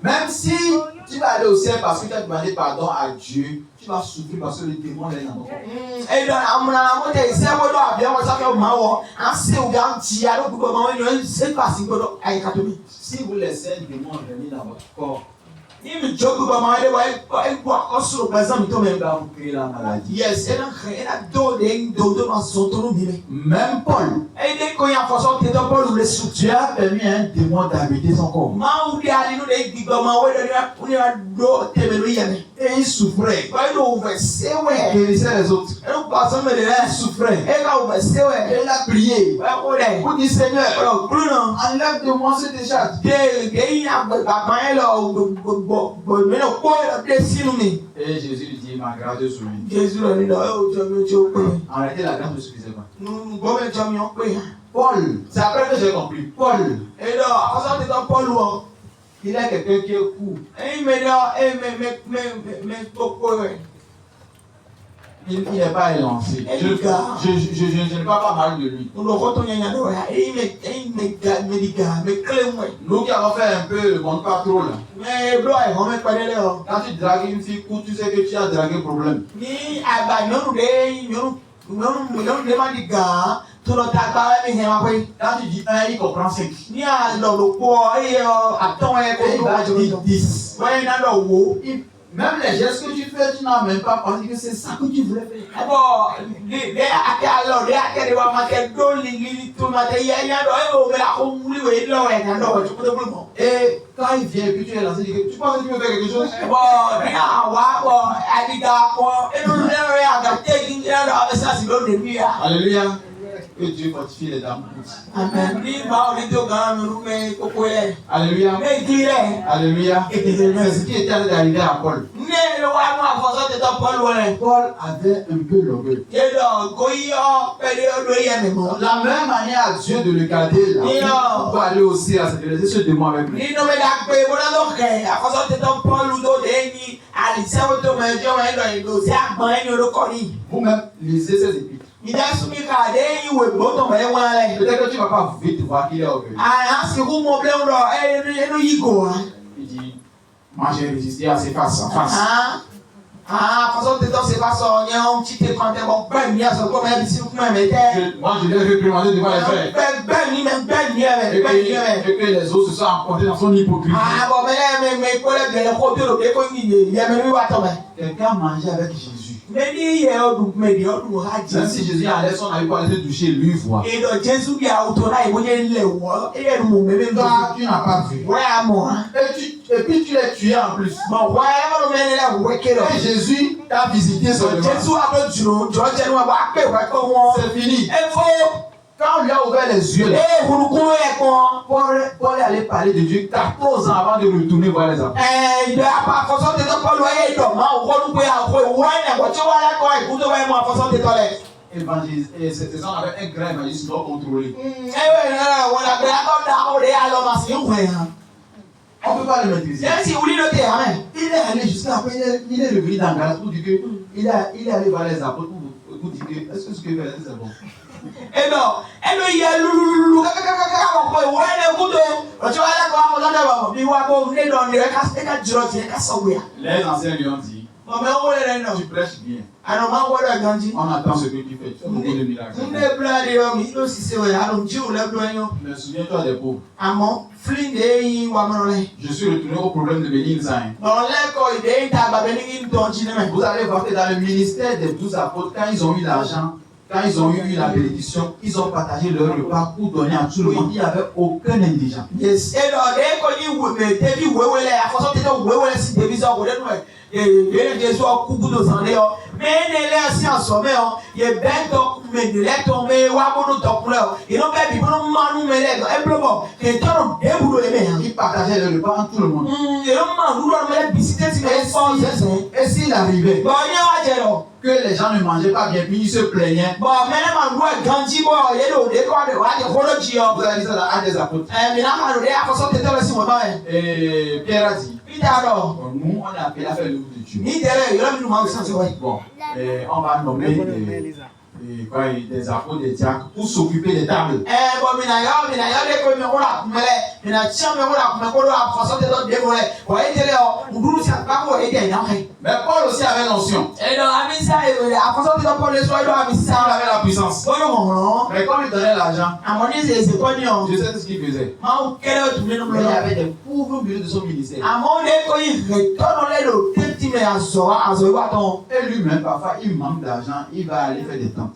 Même si tu vas aller au ciel parce que tu as demandé pardon à Dieu, tu vas souffrir parce que le démon est dans ton corps. Si vous laissez un démon venir dans votre corps, il va vous créer la maladie. Yes. Même Paul, Dieu a permis à un démon d'habiter son corps. Et il souffrait. Il guérissait les autres. Il souffrait. Et il a prié pour dire Seigneur, enlève de moi cette décharge. Et Jésus lui dit, ma grâce te suffit. Arrêtez, la grâce ne suffisait pas. Paul, c'est après que j'ai compris. Paul, il est quelqu'un qui est court. Il n'est pas élancé. Je ne parle pas mal de lui. Nous qui avons fait un peu le bon patron là. Quand tu dragues une fille courte, tu sais que tu as dragué problème. Quand tu dis 1, il comprend 5. Il va dire 10. Même les gestes que tu fais, tu n'as même pas pensé que c'est ça que tu voulais faire. Et quand il vient et puis tu es lancé, tu penses que tu peux faire quelque chose? Alléluia. Que Dieu fortifie les dames. Amen. Alléluia. Alléluia. C'est ce qui était arrivé à Paul. Paul avait un peu l'orgueil. La même manière à Dieu de le garder là, pour aller aussi à cette église, se demande avec lui. Vous-même, lisez ces épîtres. Peut-être que tu ne vas pas vite voir qu'il est orgueilleux. Il dit, moi j'ai résisté à ses face à face. Moi je l'ai réprimandé devant les frères. Et que les autres se sont emportés dans son hypocrisie. Quelqu'un mangeait avec Jésus. Même si Jésus allait son avis pour aller toucher lui voir. Toi, tu n'as pas vu. Et puis tu l'as tué en plus. Et Jésus t'a visité seulement. C'est fini. Quand on lui a ouvert les yeux, Paul est allé parler de Dieu 14 ans avant de retourner voir les enfants. Évangéliste, et c'est ça, on avait un grand évangéliste non contrôlé. On ne peut pas le maîtriser. Il est allé jusqu'à après, il est revenu dans Galate pour dire que il est allé voir les apôtres pour dire que est-ce que ce que c'est bon? Et non, les anciens lui ont dit, tu prêches bien. On attend ce que tu fais. Tu fais beaucoup de miracles. Mais souviens-toi des pauvres. Je suis retourné au problème de Bénin Zayn. Vous allez voir que dans le ministère des 12 apôtres, quand ils ont eu l'argent, quand ils ont eu la bénédiction, ils ont partagé leur repas pour donner à tout le monde. Il n'y avait aucun indigent. Yes. Ils partageaient le repas entre tout le monde. Et s'il arrivait que les gens ne mangeaient pas bien, puis ils se plaignaient. Vous avez dit ça à des apôtres. Et Pierre a dit, nous on est appelé à faire le goût de Dieu. Bon, on va nommer des apôtres, des diacres pour s'occuper des tables. Mais Paul aussi avait l'onction. Paul avait la puissance. Mais quand il donnait l'argent, je sais ce qu'il faisait. Mais il y avait des pauvres au milieu de son ministère. Et lui-même, parfois, il manque d'argent, il va aller faire des tentes.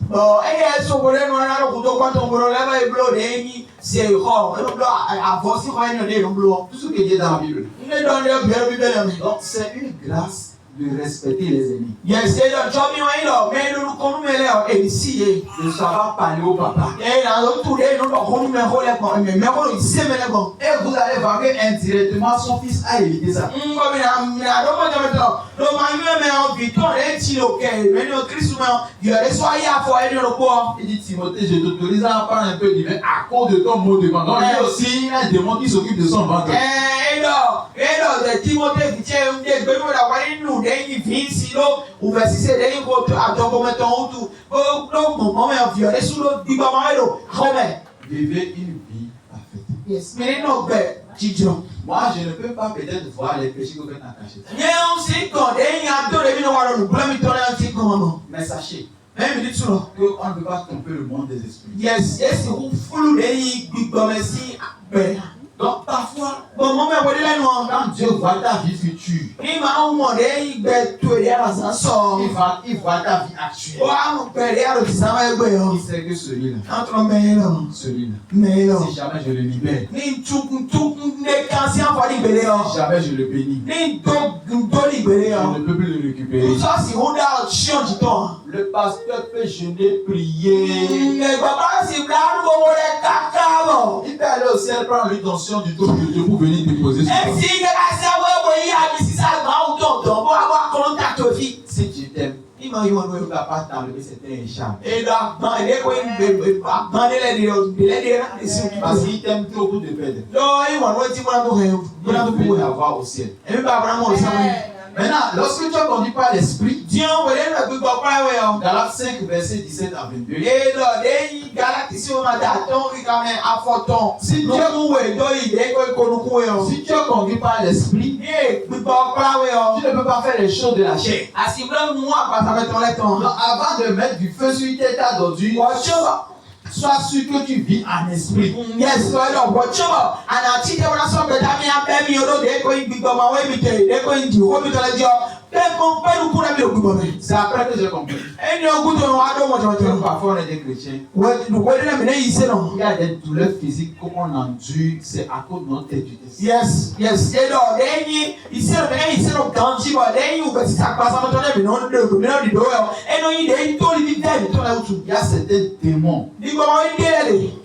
Tout ce qui est dans la Bible. Donc, c'est une grâce de respecter les ennemis. De savoir parler au papa. Et vous allez voir que indirectement son fils a évité ça. Il dit Timothée, je t'autorise à prendre un peu de vin à cause de ton mot de vent. Donc lui aussi, il a un démon qui s'occupe de son ventre. Vivez une vie parfaite. Moi, je ne peux pas peut-être voir les péchés que vous faites en cachette. Mais sachez qu'on ne peut pas tromper le monde des esprits. Donc parfois, quand Dieu voit ta vie future, il voit ta vie actuelle. Il sait que celui-là, si jamais je le libère, si jamais je le bénis, je ne peux plus le récupérer. Le pasteur peut jeûner, prier. Il peut aller au ciel prendre l'onction du tout de Dieu pour venir déposer sur toi. Si tu t'aimes, il ne va pas t'enlever certains écharpes. Parce qu'il t'aime trop pour te perdre. Il peut l'avoir au ciel. Maintenant, lorsque tu es conduit par l'esprit, Galates 5, verset 17 à 22. Si tu es conduit par l'esprit, tu ne peux pas faire les choses de la chair. Donc, avant de mettre du feu sur tes tas d'ordures, sois sûr que tu vis en esprit. Yes, Lord. C'est après que j'ai compris. Parfois on est des chrétiens. Il y a des douleurs physiques qu'on endure, c'est à cause de notre éducation. Yes. Il y a certains démons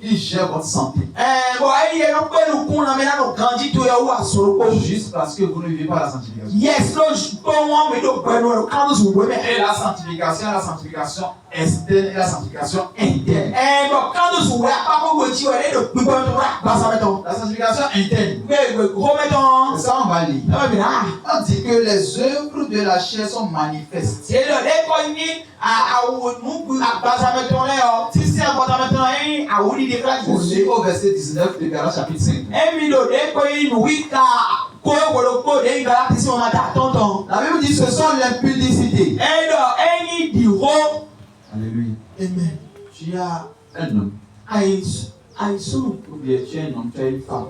qui gèrent votre santé. Juste parce que vous ne vivez pas la sanctification. Yes, et la sanctification externe et la sanctification interne. La sanctification interne. Ça on va lire. On dit que les œuvres de la chair sont manifestes. Aussi au verset 19 de Galates chapitre 5. La Bible dit ce sont l'impudicité. Alléluia. Amen. Tu as un homme. Ou bien tu es un homme, tu as une femme.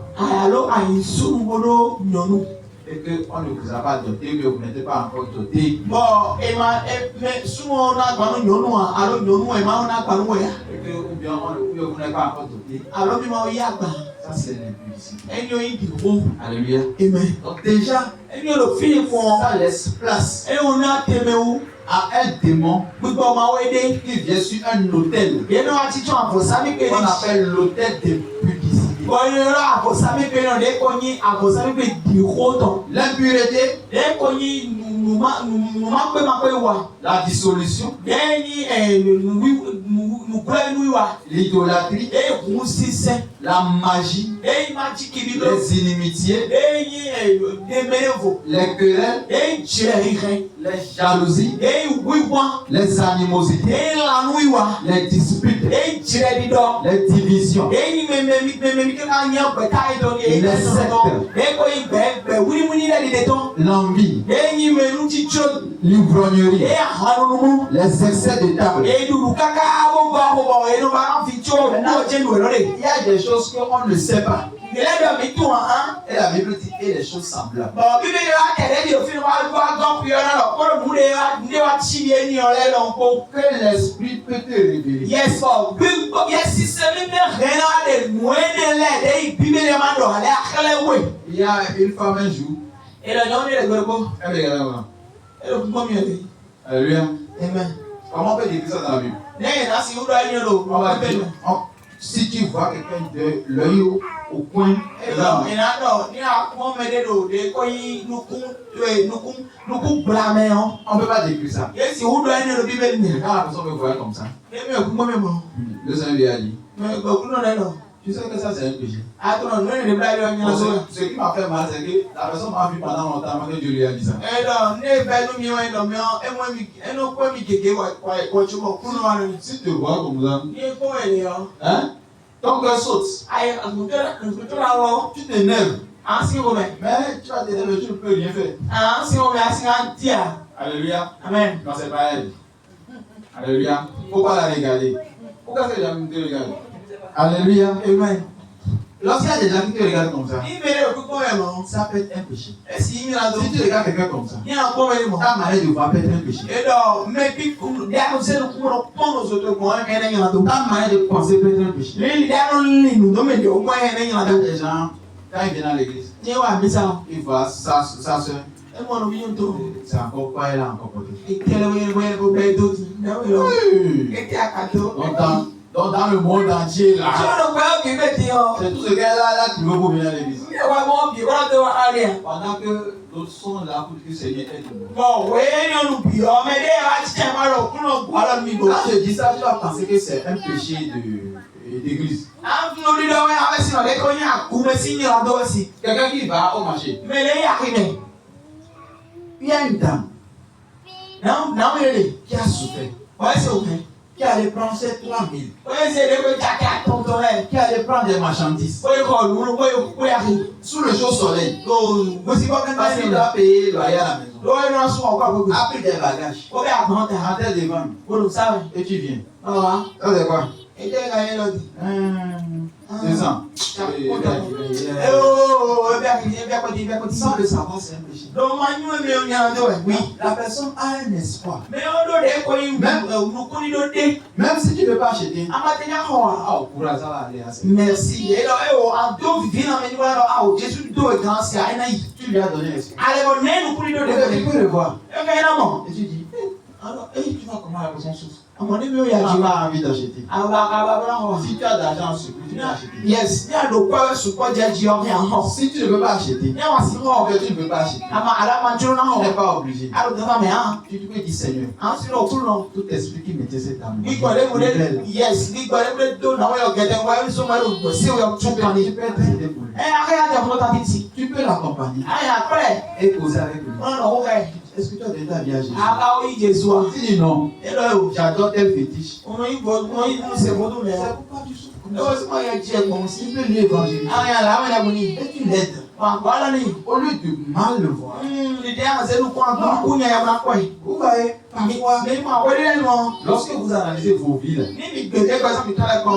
Et qu'on ne vous a pas doté, mais vous n'êtes pas encore doté. Et que, ou bien vous n'êtes pas encore doté. Ça c'est l'impudicité. Alléluia. Amen. Donc déjà, ça laisse place à un démon qui vient sur un autel. On appelle l'autel d'impudicité. L'impureté, la dissolution, l'idolâtrie, la magie, les inimitiés, les querelles, les jalousies, les animosités, les disputes, les divisions, les sectes, l'envie, l'ivrognerie, les excès de table. Il y a des choses qu'on ne sait pas. Et la Bible dit et les choses semblables. Que l'esprit peut te révéler. Yes, Il y a une femme un jour. Elle regarde. Alléluia. Amen. Comment on peut décrire ça dans la Bible? On va dire, si tu vois quelqu'un de l'œil au coin, on ne peut pas décrire ça. Quand la personne me voit comme ça, le Seigneur lui a dit, tu sais que ça c'est un péché. Ce qui m'a fait mal, c'est que la personne m'a vu pendant longtemps que Dieu lui a dit ça. Si tu te vois comme ça, hein, ton cœur saute. Tu t'énerves. Mais tu vas t'énerver, tu ne peux rien faire. Alléluia. Amen. Non, c'est pas elle. Alléluia. Il ne faut pas la regarder. Pourquoi c'est jamais te regarder? Alléluia. Amen. Lorsqu'il y a des gens qui te regardent comme ça, ça peut être un péché. Si tu regardes quelqu'un comme ça, ta manière de voir peut être un péché. Ta manière de penser peut être un péché. Il y a des gens, quand ils viennent à l'église, ils voient sa soeur. C'est encore quoi elle a encore porté. Donc dans le monde entier là, c'est tout ce qu'elle a trouvé pour venir à l'église. Pendant que d'autres sont là pour que le Seigneur aide nous. Quand je dis ça, tu vas penser que c'est un péché d'église. Quelqu'un qui va au marché. Il y a une dame qui a souffert. Qui allait prendre ses 3000. Qui allait prendre des marchandises. Sous le chaud soleil. Parce qu'il doit payer le loyer à la maison. A pris des bagages. En tête de vendre. Et tu viens. Ça c'est quoi? C'est ça. Sans le savoir, c'est un péché. Oui, la personne a un espoir. Même si tu ne veux pas acheter, merci. Tu lui as donné l'espoir. Tu peux le voir. Et tu dis, alors, tu vois comment la personne souffre. Tu as envie d'acheter. Si tu as d'argent sur tu peux acheter. Yes. Si tu ne veux pas acheter, tu ne veux pas acheter. Tu n'es pas obligé. Tu peux dire Seigneur, tout esprit qui mettait cette âme. Tu peux être aidé pour lui. Tu peux l'accompagner et causer avec lui. Est-ce que tu as déjà vu à Jésus? Tu dis non. J'adore tel fétiche. C'est pourquoi tu souffres. Tu peux lui évangéliser. Et tu l'aides. Au lieu de mal le voir. Vous voyez, parfois, lorsque vous analysez vos vies, vous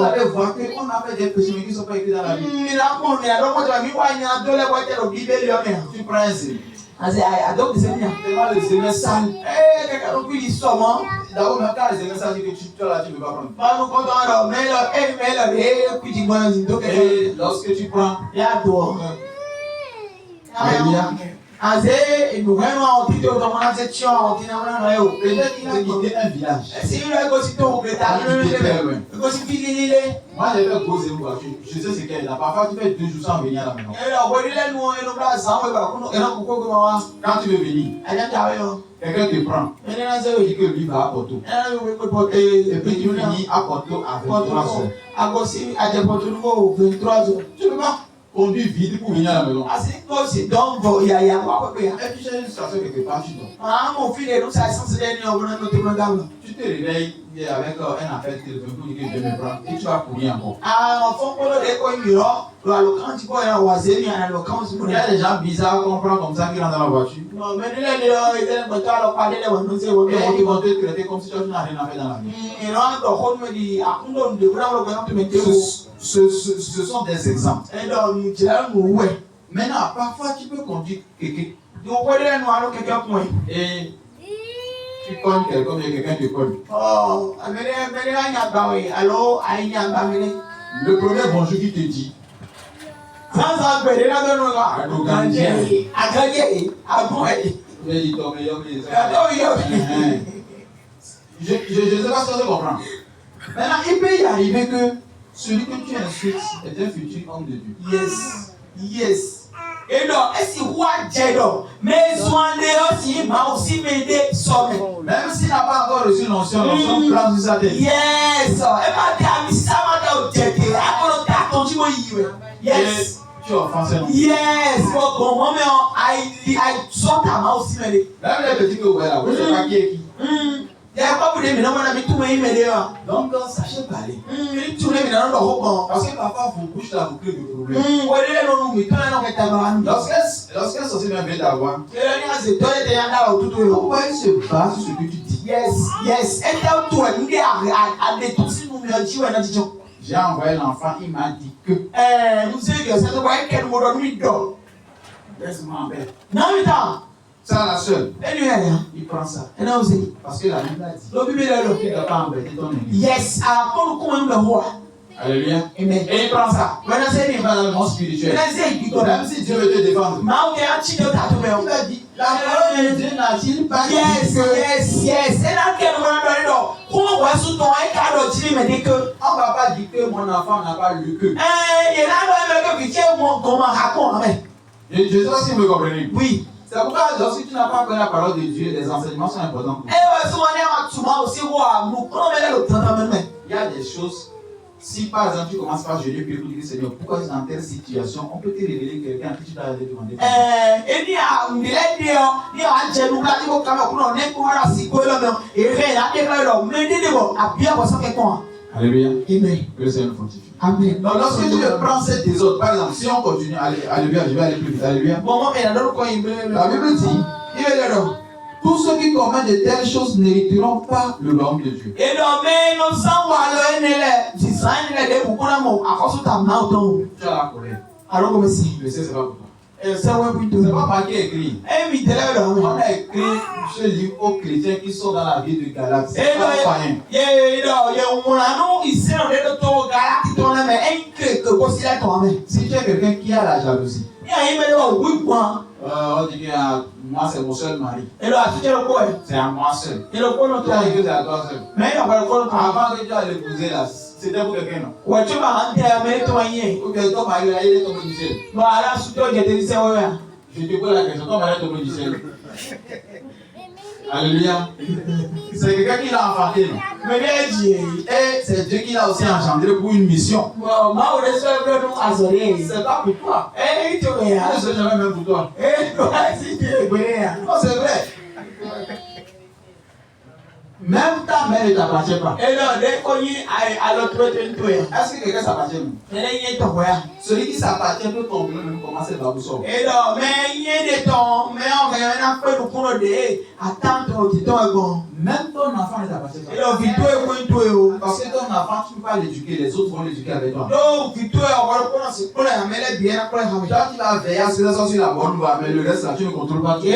allez voir qu'on a fait des péchés qui ne sont pas écrits dans la Bible. Tu prends un zéro. Le Seigneur sale. D'abord, même quand les Seigneur sale, tu là, tu ne peux pas prendre. Et lorsque tu prends, Alléluia. Peut-être qu'il a quitté un village. Moi, j'ai fait poser une voiture. Je sais ce qu'elle est là. Parfois, tu fais 2 jours sans venir à la maison. Quand tu veux venir, quelqu'un te prend. Il dit que lui va à Porto. Et puis tu finis à Porto à 23 heures. Tu ne peux pas conduire vide pour venir à la maison. Et tu cherches une station quelque part, tu dors. Tu te réveilles avec un appel téléphonique pour dire que je vais me prendre et tu vas courir encore. Il y a des gens bizarres qu'on prend comme ça qui rentrent dans la voiture. Et ils vont te traiter comme si tu n'as rien à faire dans la vie. Ce sont des exemples. Maintenant, parfois tu peux conduire quelqu'un. Et tu cognes quelqu'un, mais quelqu'un te cogne. Le premier bonjour qui te dit. Je ne sais pas si on se comprend. Maintenant, il peut y arriver que celui que tu insultes est un futur homme de Dieu. Yes. Et donc, est-ce mais même s'il n'a pas encore reçu l'onction, l'onction plane sur sa tête. Yes. Yes. Tu offenses un homme. Yes. Même les petits que vous voyez là, vous ne savez pas qui est qui. Donc, sachez parler. Parce que parfois, vos bouches là, vous créez des problèmes. Lorsqu'un sorcier vient t'avoir, pourquoi il se base sur ce que tu dis? Yes. J'ai envoyé l'enfant, il m'a dit que. Laisse-moi en paix. Ça, la seule. Il prend ça. Parce que la Bible a dit. Il ne doit pas embêter ton ennemi. Yes, Alléluia. Amen. Et il prend ça. When I say Il va dans le monde spirituel. Même si Dieu veut te défendre. Il a dit, la parole de Dieu n'a-t-il pas dit yes. On ne va pas dire que mon enfant n'a pas lu que. Je ne sais pas si vous me comprenez. Oui. C'est pourquoi lorsque tu n'as pas appris la parole de Dieu, les enseignements sont importants. Il y a des choses. Si par exemple tu commences par jeûner puis écouter Seigneur, pourquoi dans telle situation, on peut te révéler quelqu'un à qui tu dois aller demander. Alléluia. Amen. Que le Seigneur nous fortifie. Amen. Donc lorsque tu prends cette des autres, par exemple, si on continue, alléluia, je vais aller plus vite, alléluia. La Bible dit, tous ceux qui commettent de telles choses n'hériteront pas le royaume de Dieu. Tu as la colère. Je sais, c'est pas pour toi. C'est pas marqué écrit. On a écrit ce livre aux chrétiens qui sont dans la ville de Galate. C'est pas païen. Si tu es quelqu'un qui a la jalousie, on dit que moi c'est mon seul mari. C'est à moi seul. Tu as écrit à toi seul. Avant que tu ailles l'épouser là, c'était pour quelqu'un non? Ou bien ton mari là, il est tombé du ciel. Je te pose la question, ton mari est tombé du ciel. Alléluia. C'est quelqu'un qui l'a enfanté. Et c'est Dieu qui l'a aussi engendré pour une mission. C'est pas pour toi. C'est jamais même pour toi. Non, c'est vrai. Même ta mère ne t'appartient pas. Est-ce que quelqu'un s'appartient? Celui qui s'appartient peut tomber même commencer par vous sortir. Même ton enfant ne t'appartient pas. Parce que ton enfant, tu ne peux pas l'éduquer, les autres vont l'éduquer avec toi. Toi, tu vas veiller à ce que ça soit sur la bonne voie, mais le reste là, tu ne contrôles pas tout.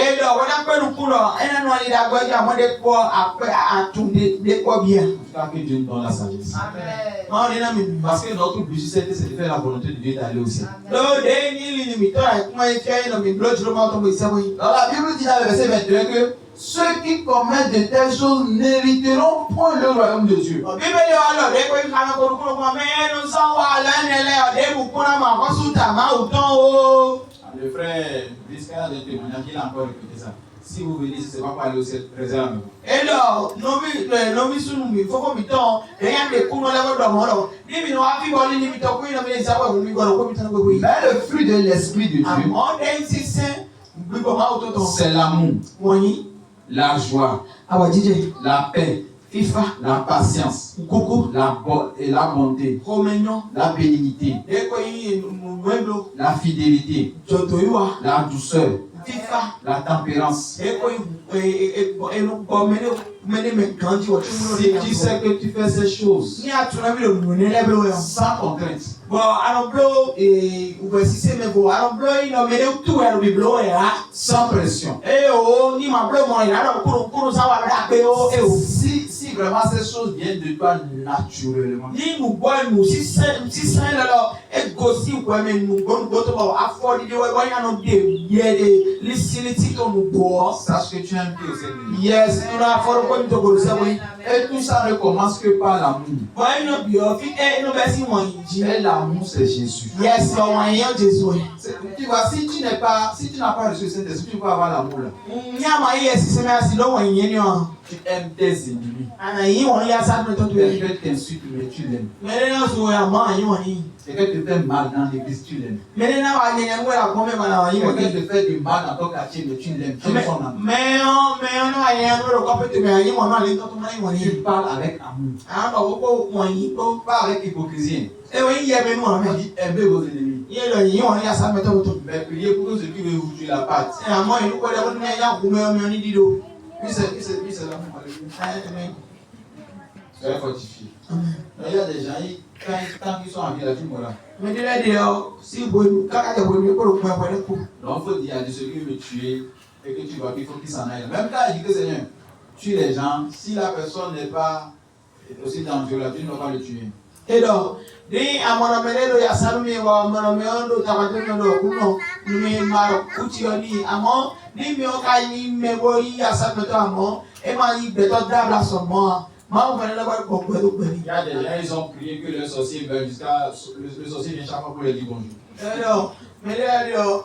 En tout cas, que Dieu nous donne la sagesse. Amen. Parce que notre but, c'est de faire la volonté de Dieu d'aller au ciel. Dans la Bible dit dans le verset 21 que ceux qui commettent de telles choses n'hériteront point le royaume de Dieu. Le frère Visca a témoignage, il a encore répété ça. Si vous venez, ce n'est pas pour aller au ciel, réserve. Mais le fruit de l'esprit de Dieu, c'est l'amour, la joie, la paix, la patience, la bonté, la bénignité, la fidélité, la douceur, la tempérance. Si tu sais que tu fais ces choses sans contrainte, sans pression, si vraiment ces choses viennent de toi naturellement, sache que tu aimes Dieu. Yes. Et tout ça ne commence que par l'amour. Et l'amour, c'est Jésus. Yes, Tu vois, si tu n'as pas reçu le Saint-Esprit, tu peux avoir l'amour là. Tu aimes tes ennemis. Quelqu'un t'insulte, mais tu l'aimes. Quelqu'un te fait mal dans l'église, tu l'aimes. Quelqu'un te fait du mal dans ton quartier, mais tu l'aimes. Tu aimes son âme. Tu parles avec amour. Pas avec hypocrisie. Aimez vos ennemis. Mais priez pour ceux qui veulent vous tuer la patte. Puis c'est l'amour. Soyez fortifiés. Il y a des gens, Quand ils sont en vie, là, tu mourras. Mais si vous quand vous voulez pour le point pour le coup. Donc, il faut dire à celui qui veut tuer et que tu vois qu'il faut qu'il s'en aille. Même quand il dit que Seigneur, tue les gens, si la personne n'est pas aussi dangereuse, tu ne vas pas le tuer. Et donc, ni à mon amener ya salumi wa mon amener tabato no kuno ni maro kutioni amo ni mi o kai ni mebori ya sameto amo e ma yi beto dabla somo ma o venir là-bas pour quoi Il y a des gens, ils ont prié que le sorcier vienne jusqu'à le sorcier vient chaque fois pour leur dire bonjour. Et donc, mais là yo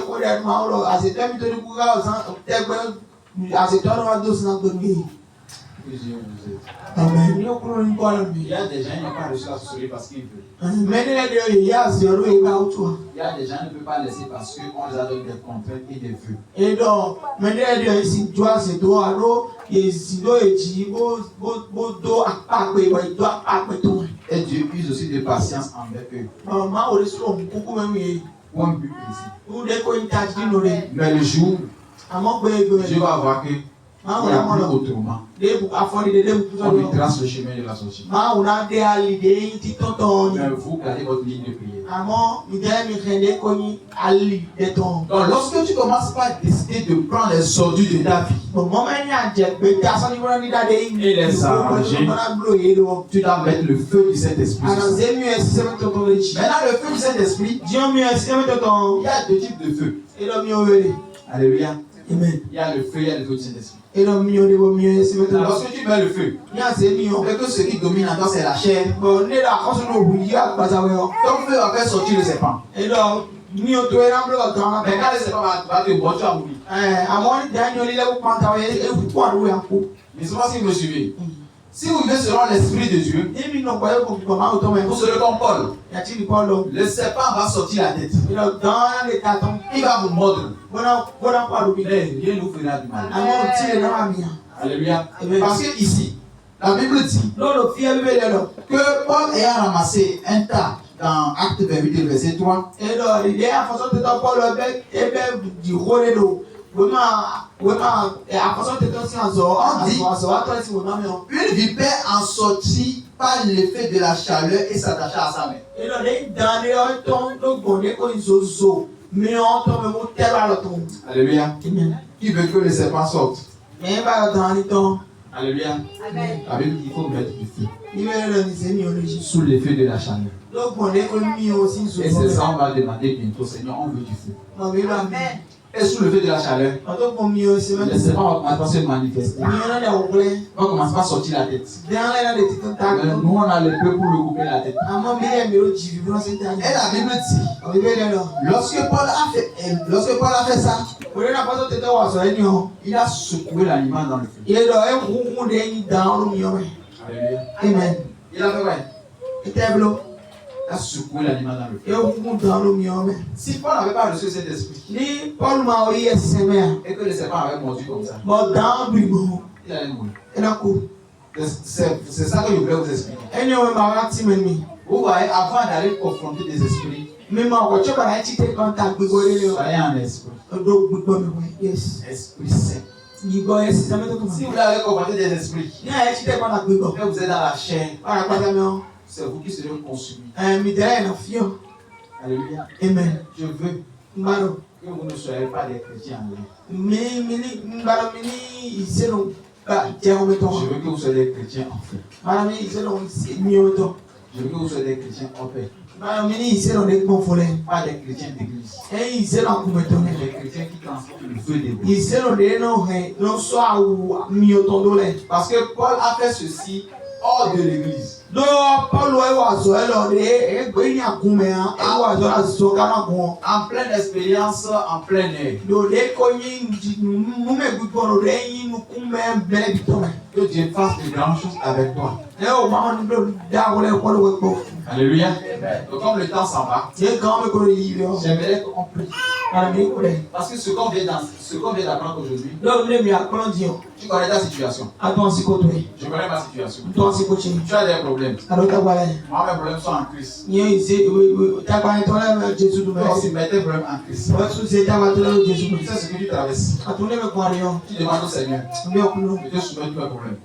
ko der ma o a c'est tellement de kuga o san tegbe a c'est toi no dos na gbe. Amen. Il y a des gens qui n'ont pas reçu la sorcellerie parce qu'ils veulent. Il y a des gens qui ne peuvent pas laisser parce qu'on les a donné des contraintes et des vœux. Et donc, et Dieu use aussi de patience envers eux. Pour un but précis. Mais le jour, Dieu va voir que il n'y a plus autrement. On lui trace le chemin de la sortie. Mais vous gardez votre ligne de prière. Donc lorsque tu commences par décider de prendre les ordures de ta vie et les arranger, tu dois mettre le feu du Saint-Esprit. Maintenant le feu du Saint-Esprit, il y a deux types de feu. Alléluia. Amen. Il y a le feu, il y a le feu du Saint-Esprit. Lorsque tu mets le feu, et que ce qui domine en toi c'est la chair, ton feu va faire sortir le serpent. Mais quand le serpent va te boire, tu vas mourir. Mais c'est pas si vous me suivez. Si vous vivez selon l'Esprit de Dieu, vous serez comme Paul. Le serpent va sortir la tête. Il va vous mordre. Mais rien ne vous fera du mal. Alléluia. Parce que ici, la Bible dit que Paul ayant ramassé un tas dans Acte 28, verset 3. Une vipère en sortit par l'effet de la chaleur et s'attacha à sa main. Alléluia. Qui veut que le serpent sorte? Alléluia. La Bible dit qu'il faut mettre du feu sous l'effet de la chaleur. Et c'est ça on va demander bientôt, Seigneur, on veut du feu. Et sous le feu de la chaleur, le serpent va commencer à se manifester. Il va commencer à sortir la tête. Mais nous, on a le feu pour le couper la tête. Et la Bible dit, lorsque Paul a fait ça, il a secoué l'animal dans le feu. Alléluia. Amen. Il a fait quoi? Il a secoué l'animal dans le feu. Si Paul n'avait pas reçu cet esprit, et que le serpent avait mordu comme ça, il allait mourir. C'est ça que je voulais vous expliquer. Vous voyez, avant d'aller confronter des esprits, soyez en esprit. Esprit saint. Si vous avez confronté des esprits, et vous êtes dans la chair, c'est vous qui serez consumés. Alléluia. Amen. Je veux que vous ne soyez pas des chrétiens en l'air. Je veux que vous soyez des chrétiens en fait. Je veux que vous soyez des chrétiens en paix. Pas des chrétiens d'église. Des chrétiens qui transportent le feu d'église. Parce que Paul a fait ceci hors de l'église. En pleine expérience, en plein air. Que Dieu fasse de grandes choses avec toi. Alléluia. Donc comme le temps s'en va, j'aimerais qu'on prie. Parce que ce qu'on vient d'apprendre aujourd'hui, tu connais ta situation. Je connais ma situation. Tu as des problèmes. Moi, mes problèmes sont en Christ. Toi aussi, mets tes problèmes en Christ. Tu sais ce que tu traverses. Tu demandes au Seigneur. Je te soumets tous mes problèmes.